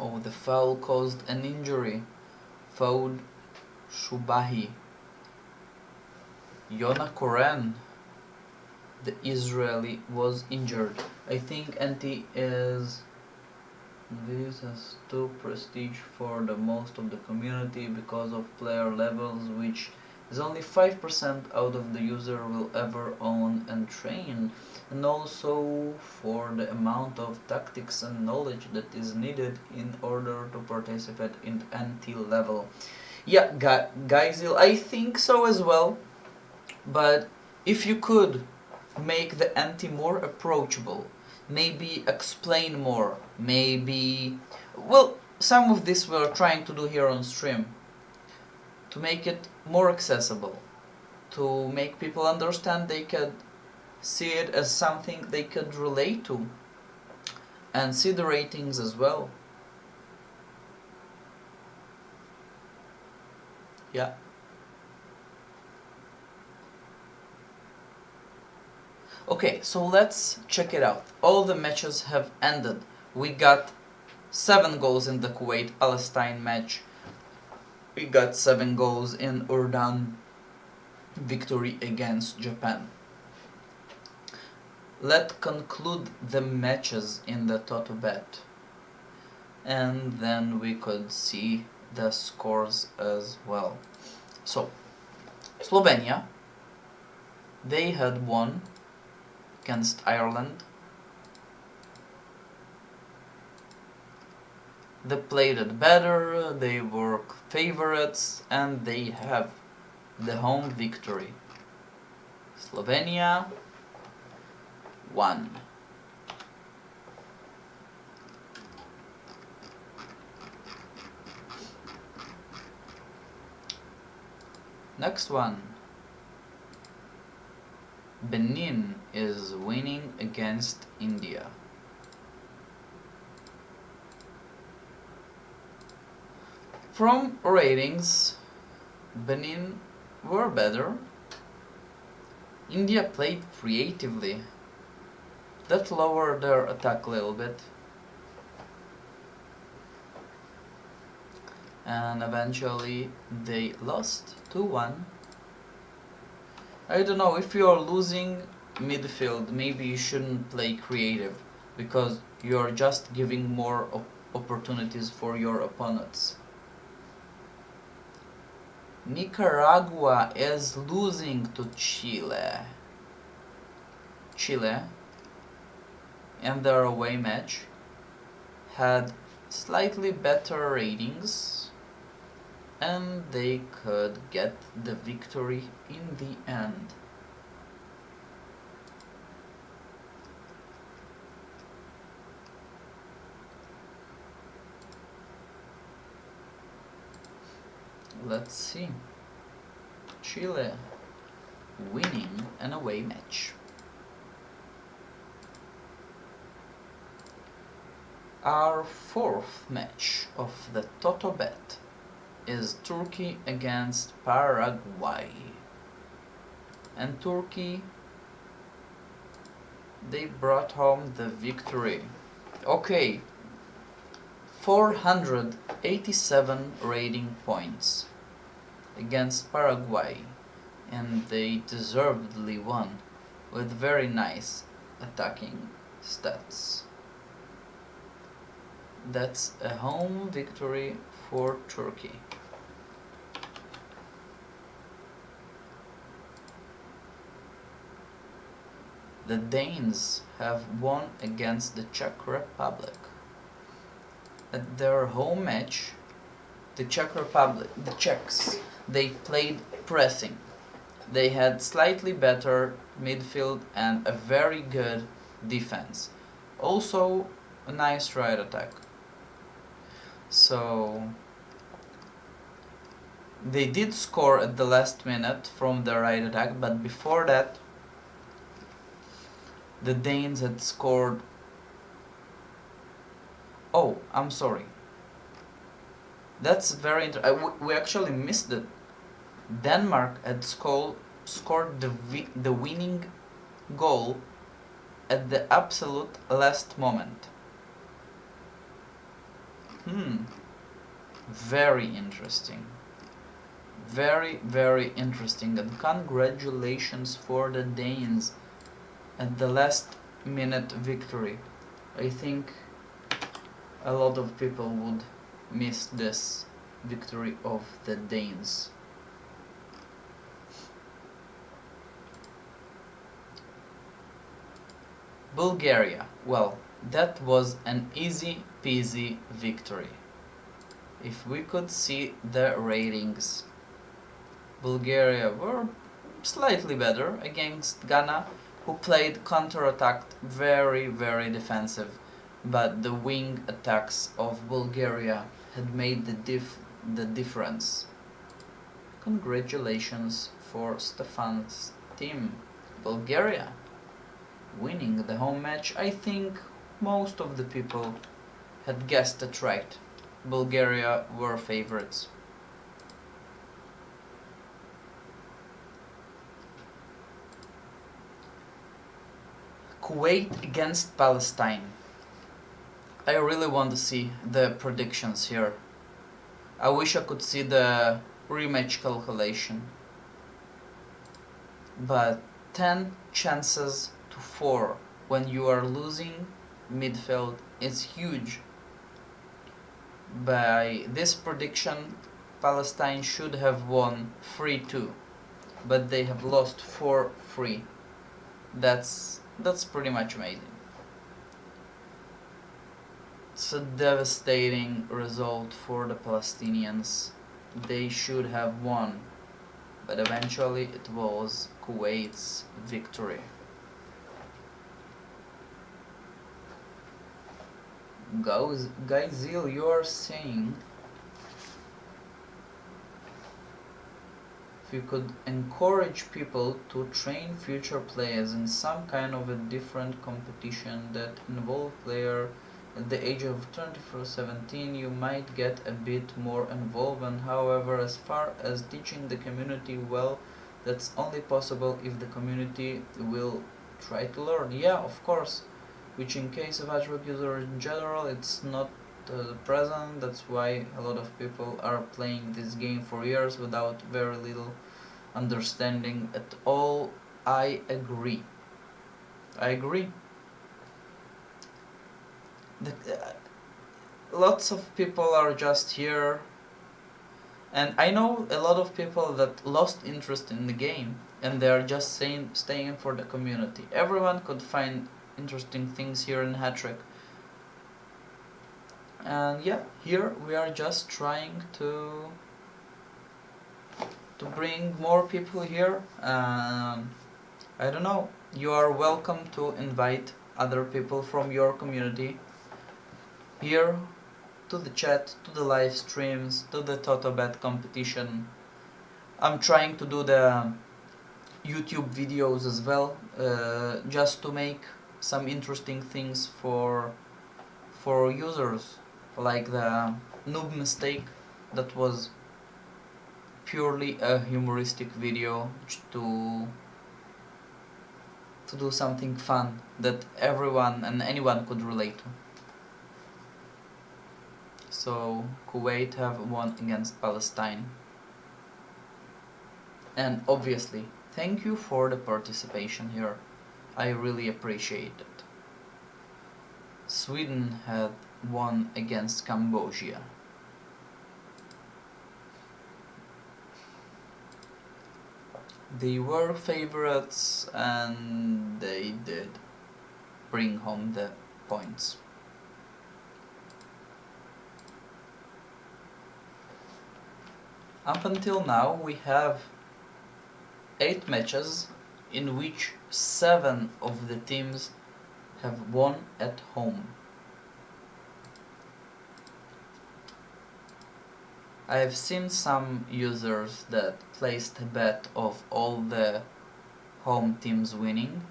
Oh, the foul caused an injury. Fouled Shubahi. Yona Koren, the Israeli, was injured. I think NT is... This has too prestige for the most of the community because of player levels, which is only 5% out of the user will ever own and train, and also for the amount of tactics and knowledge that is needed in order to participate in NT level. Yeah, Geisel, I think so as well, but if you could make the NT more approachable, maybe explain more, maybe... Well, some of this we're trying to do here on stream, to make it more accessible, to make people understand they could see it as something they could relate to, and see the ratings as well. Yeah. Okay, so let's check it out. All the matches have ended. We got 7 goals in the Kuwait-Palestine match. We got 7 goals in Urdan victory against Japan. Let's conclude the matches in the TOTO Bet, and then we could see the scores as well. So, Slovenia, they had won against Ireland. They played it better, they were favorites, and they have the home victory. Slovenia won. Next one. Benin is winning against India. From ratings, Benin were better. India played creatively. That lowered their attack a little bit. And eventually they lost 2-1. I don't know, if you're losing midfield, maybe you shouldn't play creative, because you're just giving more opportunities for your opponents. Nicaragua is losing to Chile. Chile, in their away match, had slightly better ratings, and they could get the victory in the end. Let's see. Chile winning an away match. Our fourth match of the TOTO Bet is Turkey against Paraguay. And Turkey, they brought home the victory. Okay, 487 rating points against Paraguay, and they deservedly won with very nice attacking stats. That's a home victory for Turkey. The Danes have won against the Czech Republic. At their home match, the Czechs, they played pressing. They had slightly better midfield and a very good defense. Also, a nice right attack. So, They did score at the last minute from the right attack, but before that the Danes had scored. Oh, I'm sorry. That's very we actually missed it. Denmark had scored the winning goal at the absolute last moment. Very interesting. Very, very interesting, and congratulations for the Danes at the last minute victory. I think a lot of people would miss this victory of the Danes. Bulgaria. Well, that was an easy peasy victory. If we could see the ratings, Bulgaria were slightly better against Ghana, who played counter-attacked very, very defensive, but the wing attacks of Bulgaria had made the difference. Congratulations for Stefan's team. Bulgaria winning the home match. I think most of the people had guessed it right. Bulgaria were favorites. Kuwait against Palestine. I really want to see the predictions here. I wish I could see the rematch calculation. But 10 chances to 4 when you are losing midfield is huge. By this prediction, Palestine should have won 3-2, but they have lost 4-3. That's pretty much amazing. It's a devastating result for the Palestinians. They should have won, but eventually it was Kuwait's victory. Guyzil, you are saying if you could encourage people to train future players in some kind of a different competition that involve player at the age of 24-17, you might get a bit more involvement. However, as far as teaching the community, well, that's only possible if the community will try to learn. Yeah, of course, which in case of Hattrick user in general, it's not present. That's why a lot of people are playing this game for years without very little understanding at all. I agree. Lots of people are just here, and I know a lot of people that lost interest in the game and they are just staying for the community. Everyone could find interesting things here in Hattrick, and yeah, here we are just trying to bring more people here. I don't know, you are welcome to invite other people from your community here to the chat, to the live streams, to the TOTO Bet competition. I'm trying to do the YouTube videos as well, just to make some interesting things for users, like the noob mistake. That was purely a humoristic video to do something fun that everyone and anyone could relate to. So Kuwait have won against Palestine, and obviously thank you for the participation here. I really appreciate it. Sweden had won against Cambodia. They were favorites and they did bring home the points. Up until now we have 8 matches in which 7 of the teams have won at home. I've seen some users that placed a bet of all the home teams winning,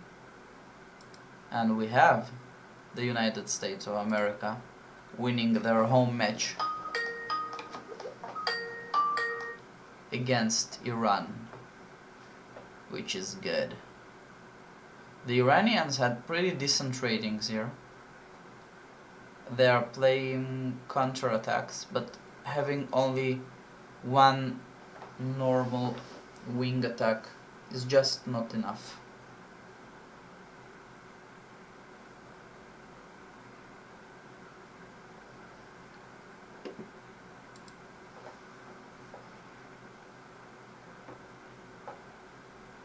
and we have the United States of America winning their home match against Iran, which is good. The Iranians had pretty decent ratings here. They are playing counter-attacks, but having only one normal wing attack is just not enough.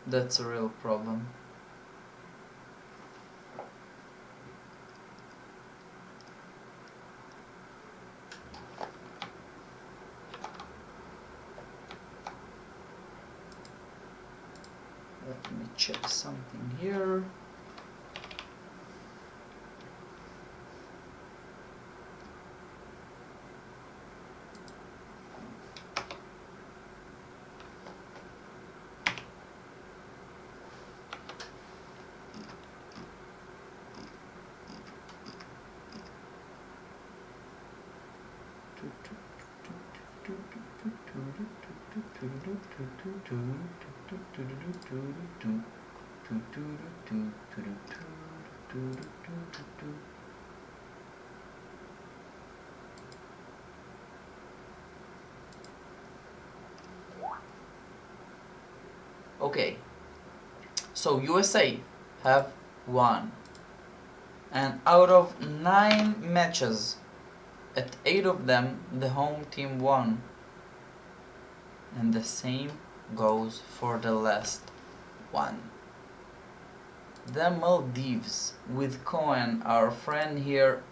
That's a real problem. Let me check something here. Okay, so USA have won, and out of 9 matches, at 8 of them the home team won, and the same goes for the last one. The Maldives, with Cohen, our friend here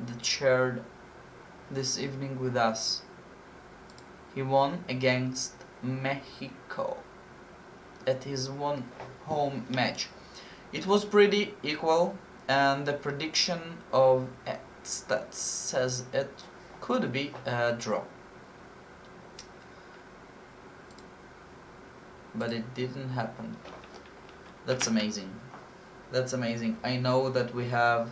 that shared this evening with us. He won against Mexico at his one home match. It was pretty equal, and the prediction of stats says it could be a draw. But it didn't happen. That's amazing. That's amazing. I know that we have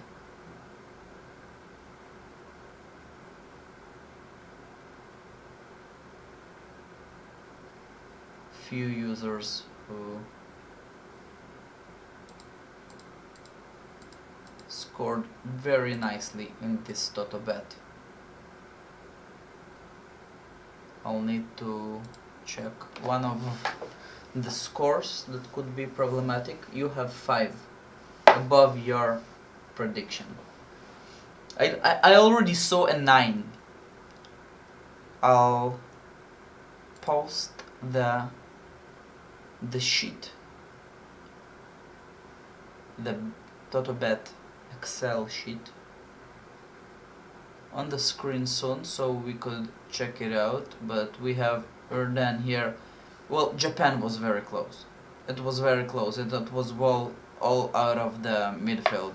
few users who scored very nicely in this TOTO Bet. I'll need to check one of the scores that could be problematic. You have 5 above your prediction. I already saw a 9. I'll post the sheet, the TOTO Bet Excel sheet, on the screen soon, so we could check it out. But we have Erdan here. Well, Japan was very close. It was very close. It was all out of the midfield.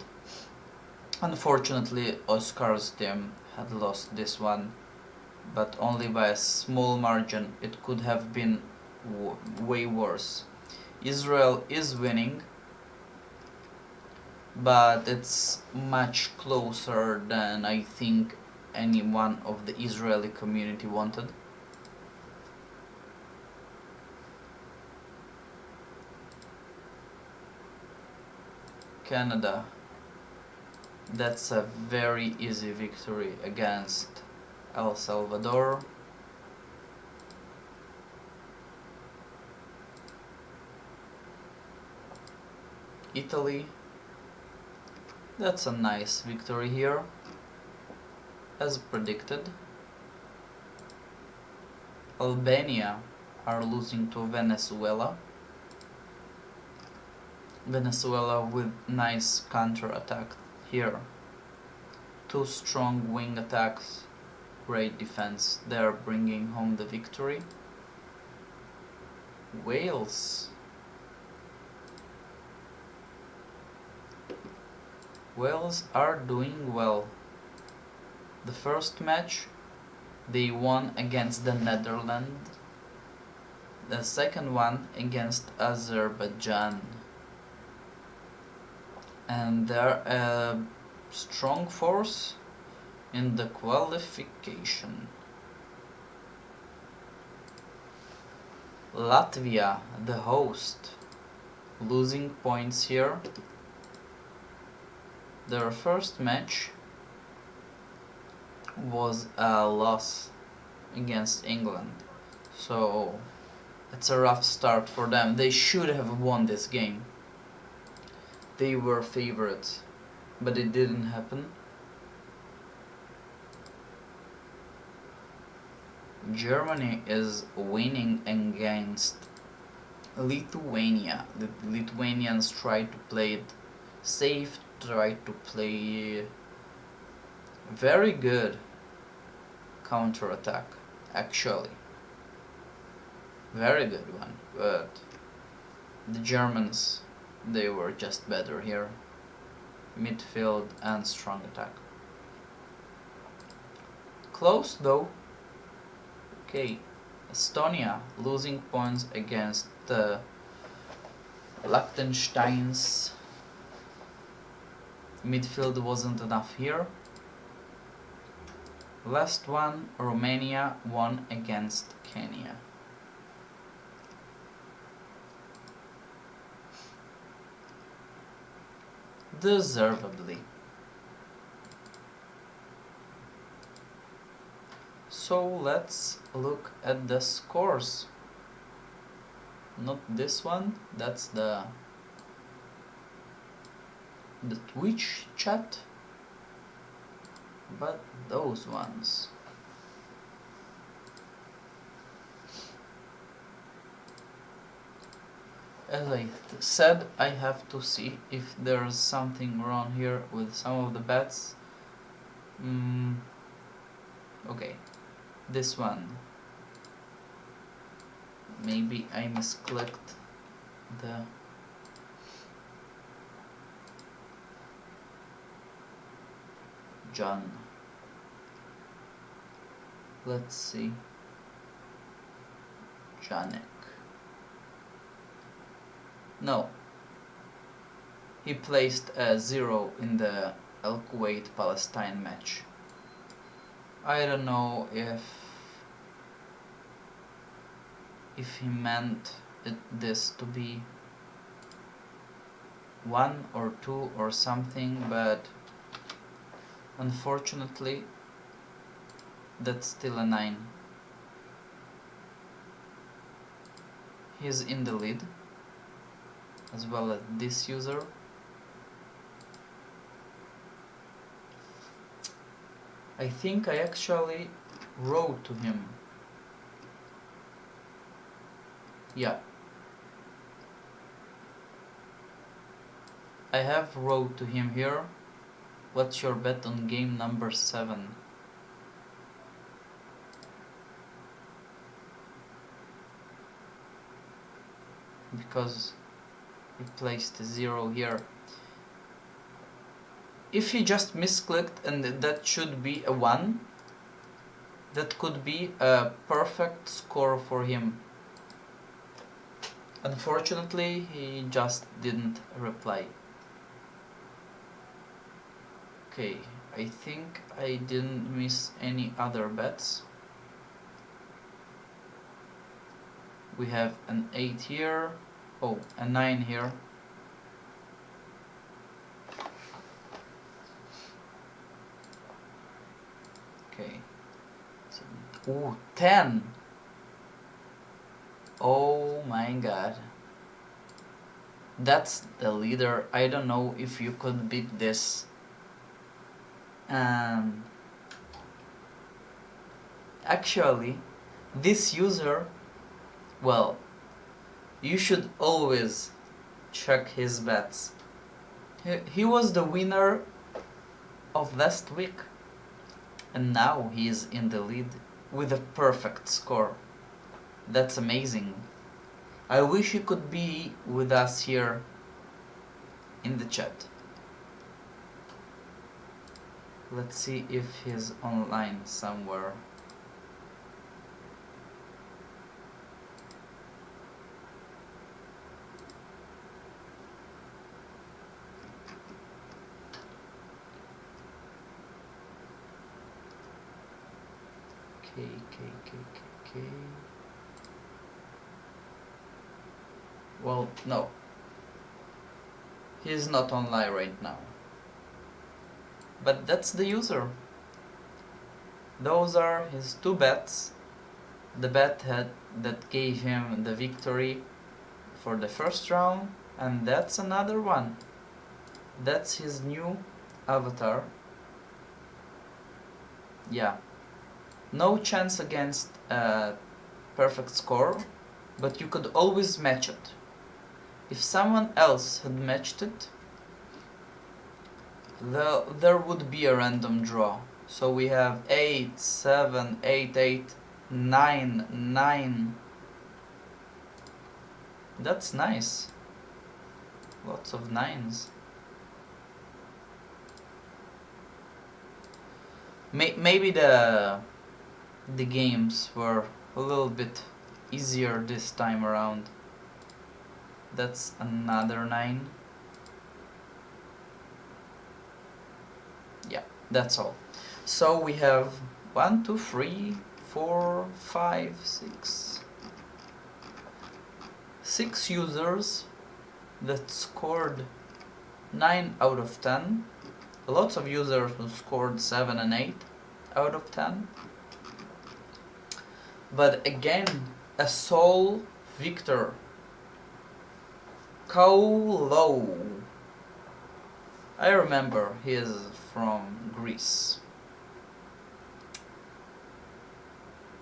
Unfortunately, Oscar's team had lost this one, but only by a small margin. It could have been way worse. Israel is winning, but it's much closer than I think any one of the Israeli community wanted. Canada, that's a very easy victory against El Salvador. Italy, that's a nice victory here, as predicted. Albania are losing to Venezuela. Venezuela with nice counter-attack here. 2 strong wing attacks, great defense. They are bringing home the victory. Wales. Wales are doing well. The first match They won against the Netherlands. The second one against Azerbaijan. And they're a strong force in the qualification. Latvia, the host, losing points here. Their first match was a loss against England, so it's a rough start for them. They should have won this game. They were favorites, but it didn't happen. Germany is winning against Lithuania. The Lithuanians try to play it safe, try to play very good counter-attack, actually. Very good one, but the Germans, they were just better here. Midfield and strong attack. Close though. Okay, Estonia losing points against the Liechtensteins. Midfield wasn't enough here. Last one, Romania won against Kenya. Deservedly. So let's look at the scores. Not this one, that's the Twitch chat, but those ones. As I said, I have to see if there's something wrong here with some of the bets. Okay, this one. Maybe I misclicked the John. Let's see. Janek. No. He placed a 0 in the Al Kuwait Palestine match. I don't know if he meant this to be 1 or 2 or something, but unfortunately that's still a 9. He's in the lead, as well as this user. I think I actually wrote to him. Yeah, I have wrote to him here. What's your bet on game number 7? Because he placed a 0 here. If he just misclicked and that should be a 1, that could be a perfect score for him. Unfortunately, he just didn't reply. Okay, I think I didn't miss any other bets. We have an 8 here. Oh, a 9 here. Okay. Ooh, 10. Oh my god. That's the leader. I don't know if you could beat this. Actually, this user, well, you should always check his bets. He was the winner of last week, and now he is in the lead with a perfect score. That's amazing. I wish he could be with us here in the chat. Let's see if he's online somewhere. K. Well, no. He's not online right now. But that's the user. Those are his two bets. The bet that gave him the victory for the first round, and that's another one. That's his new avatar. Yeah. No chance against a perfect score, but you could always match it. If someone else had matched it, there would be a random draw. So we have 8, 7, 8, 8, 9, 9. That's nice. Lots of nines. Maybe the games were a little bit easier this time around. That's another 9. Yeah, that's all. So we have 1, 2, 3, 4, 5, 6 users that scored 9 out of 10. Lots of users who scored 7 and 8 out of 10. But again, a sole victor. Kaulo. I remember he is from Greece.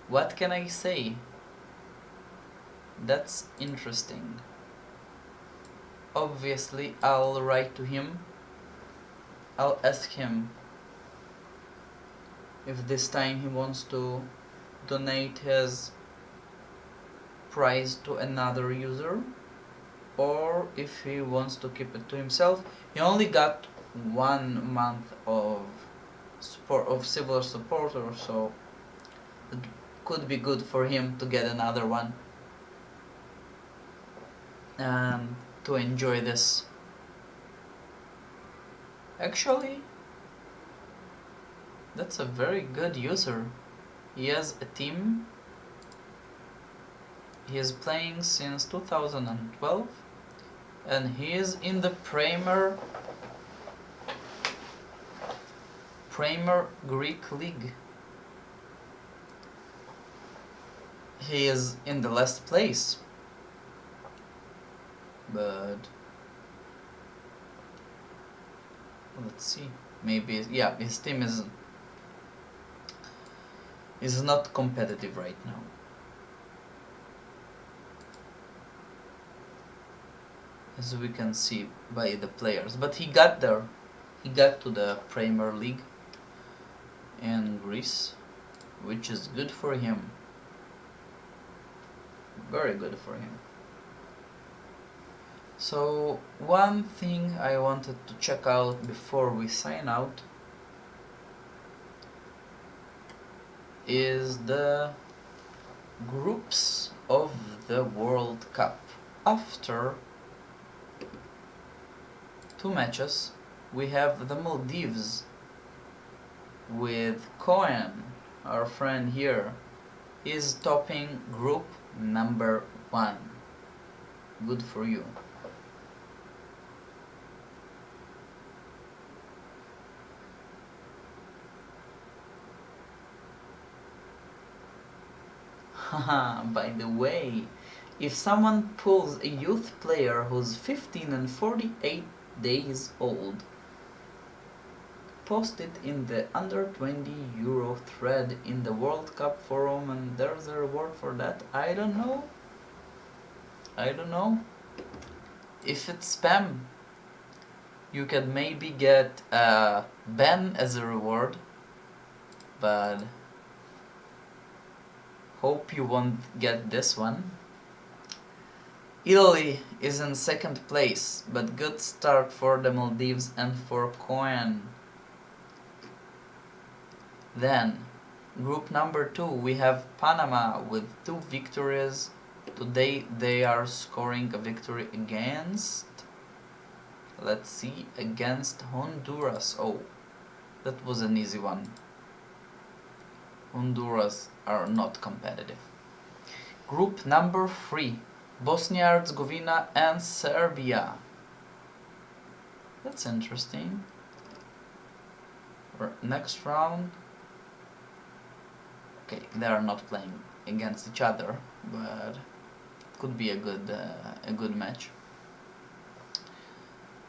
What can I say? That's interesting. Obviously, I'll write to him. I'll ask him if this time he wants to donate his prize to another user, or if he wants to keep it to himself. He only got 1 month of support, of civil supporter, so it could be good for him to get another one and to enjoy this. Actually, that's a very good user. He has a team. He is playing since 2012, and he is in the Premier Greek League. He is in the last place, but let's see. Maybe, yeah, his team is not competitive right now. As we can see by the players, but he got there. He got to the Premier League in Greece, which is good for him. Very good for him. So one thing I wanted to check out before we sign out is the groups of the World Cup. After 2 matches, we have the Maldives with Cohen, our friend here, is topping group number 1. Good for you. Haha, by the way, if someone pulls a youth player who's 15 and 48 days old, post it in the under 20 euro thread in the World Cup forum and there's a reward for that. I don't know. If it's spam, you can maybe get a ban as a reward, but hope you won't get this one. Italy is in 2nd place, but good start for the Maldives and for Cohen. Then, group number 2, we have Panama with 2 victories. Today they are scoring a victory against, let's see, against Honduras. Oh, that was an easy one. Honduras are not competitive. Group number 3, Bosnia-Herzegovina and Serbia. That's interesting. Next round. Okay, they are not playing against each other, but it could be a good match.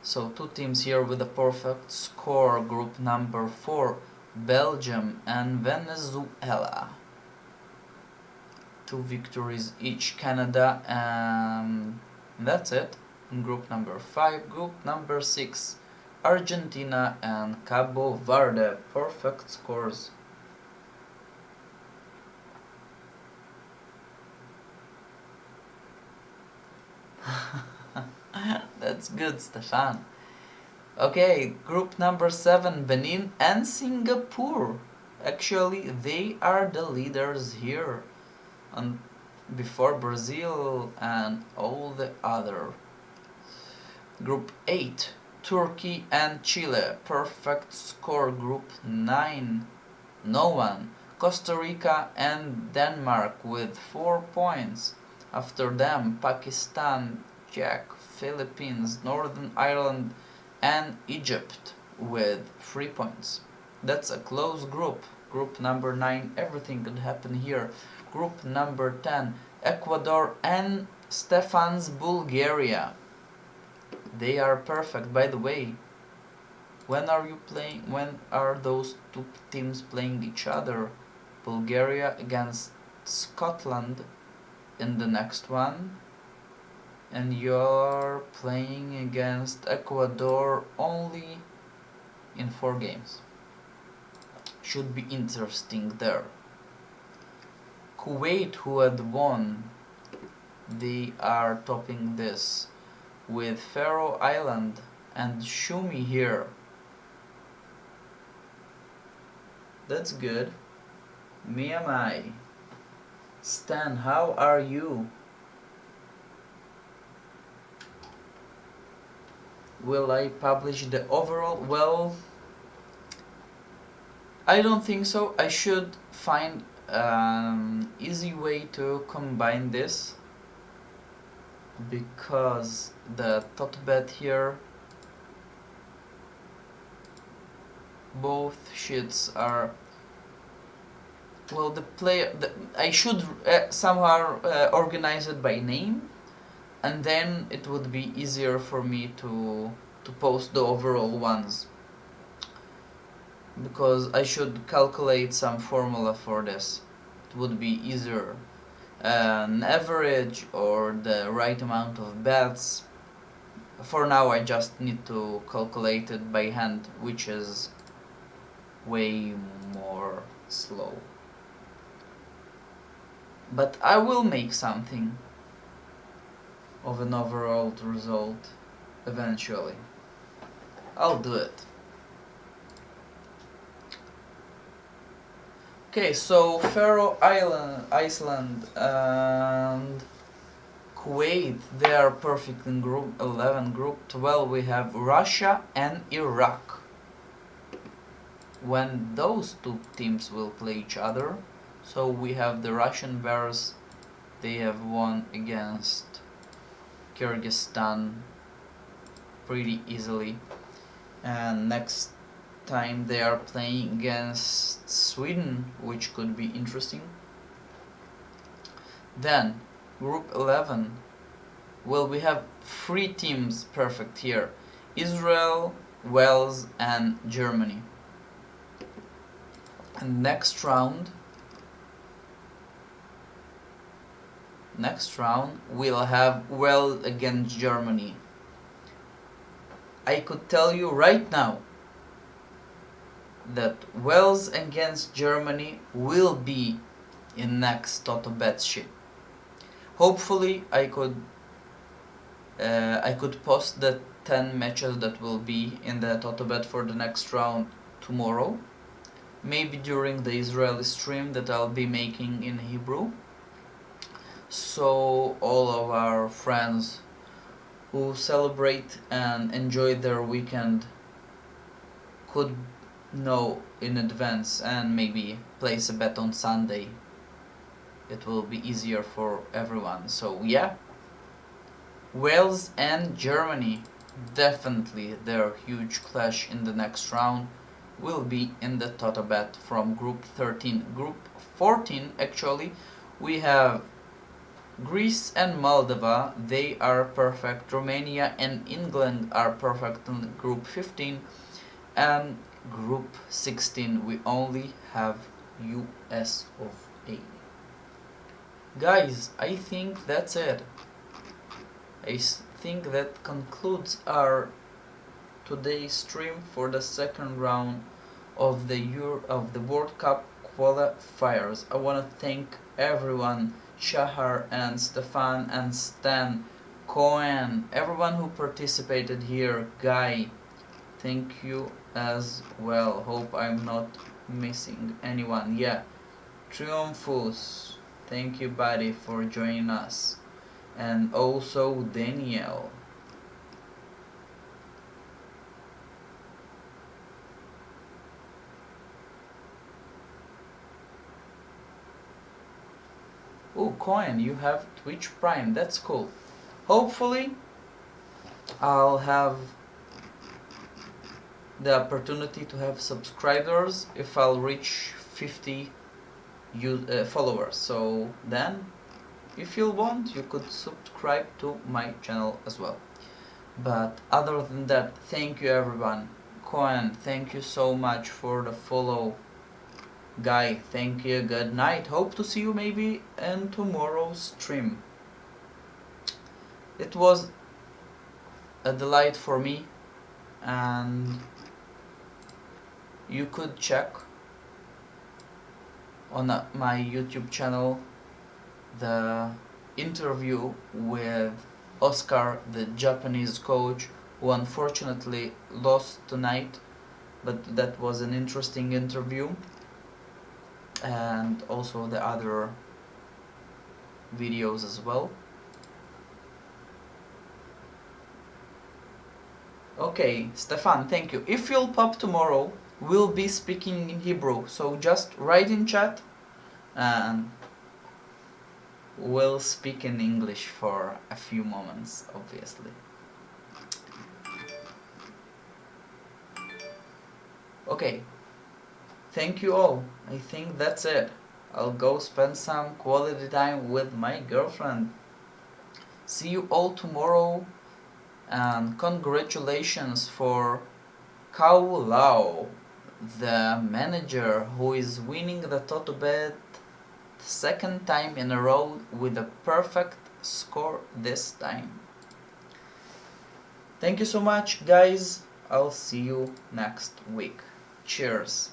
So 2 teams here with a perfect score. Group number 4, Belgium and Venezuela. 2 victories each. Canada, and that's it. In group number 5. Group number 6, Argentina and Cabo Verde. Perfect scores. That's good, Stefan. Okay, group number 7, Benin and Singapore. Actually, they are the leaders here, and before Brazil and all the other. Group 8, Turkey and Chile. Perfect score. Group 9, no one. Costa Rica and Denmark with 4 points. After them, Pakistan, Czech, Philippines, Northern Ireland and Egypt with 3 points. That's a close group. Group number 9, everything could happen here. Group number 10, Ecuador and Stefan's Bulgaria. They are perfect. By the way, when are those 2 teams playing each other? Bulgaria against Scotland in the next one, and you're playing against Ecuador only in 4 games. Should be interesting there. Kuwait, who had won, they are topping this with Faroe Island and Shumi here. That's good. Me am I. Stan, how are you? Will I publish the overall? Well, I don't think so. I should find an easy way to combine this, because the TOTO Bet here, both sheets are, well, I should somehow organize it by name, and then it would be easier for me to post the overall ones, because I should calculate some formula for this. It would be easier, an average or the right amount of bets. For now I just need to calculate it by hand, which is way more slow. But I will make something of an overall result eventually. I'll do it. Okay, so Faroe Island, Iceland and Kuwait, they are perfect in group 11. Group 12 we have Russia and Iraq. When those 2 teams will play each other, so we have the Russian Bears, they have won against Kyrgyzstan pretty easily, and next time they are playing against Sweden, which could be interesting. Then group 11, well, we have 3 teams perfect here: Israel, Wales and Germany. And next round we'll have Wales against Germany. I could tell you right now that Wales against Germany will be in next TOTO Bet sheet. Hopefully I could post the 10 matches that will be in the TOTO Bet for the next round tomorrow, maybe during the Israeli stream that I'll be making in Hebrew, so all of our friends who celebrate and enjoy their weekend could know in advance and maybe place a bet on Sunday. It will be easier for everyone. So yeah, Wales and Germany, definitely their huge clash in the next round will be in the TOTO Bet from Group 13. Group 14 actually we have Greece and Moldova, they are perfect. Romania and England are perfect in Group 15. And Group 16 we only have US of A. Guys, I think that's it. I think that concludes our today's stream for the second round of the World Cup qualifiers. I want to thank everyone, Shahar and Stefan and Stan, Cohen, everyone who participated here, Guy. Thank you as well. Hope I'm not missing anyone. Yeah, Triumphus. Thank you, buddy, for joining us. And also Daniel. Oh, Coin, you have Twitch Prime. That's cool. Hopefully, I'll have the opportunity to have subscribers if I'll reach 50 followers. So then, if you want, you could subscribe to my channel as well. But other than that, thank you everyone. Cohen, thank you so much for the follow. Guy, thank you, good night. Hope to see you maybe in tomorrow's stream. It was a delight for me, and you could check on my YouTube channel the interview with Oscar, the Japanese coach, who unfortunately lost tonight, but that was an interesting interview, and also the other videos as well. Okay, Stefan, thank you. If you'll pop tomorrow, we'll be speaking in Hebrew, so just write in chat and we'll speak in English for a few moments, obviously. Okay, thank you all. I think that's it. I'll go spend some quality time with my girlfriend. See you all tomorrow, and congratulations for Kao Lao, the manager who is winning the TOTO Bet second time in a row with a perfect score this time. Thank you so much, guys. I'll see you next week. Cheers.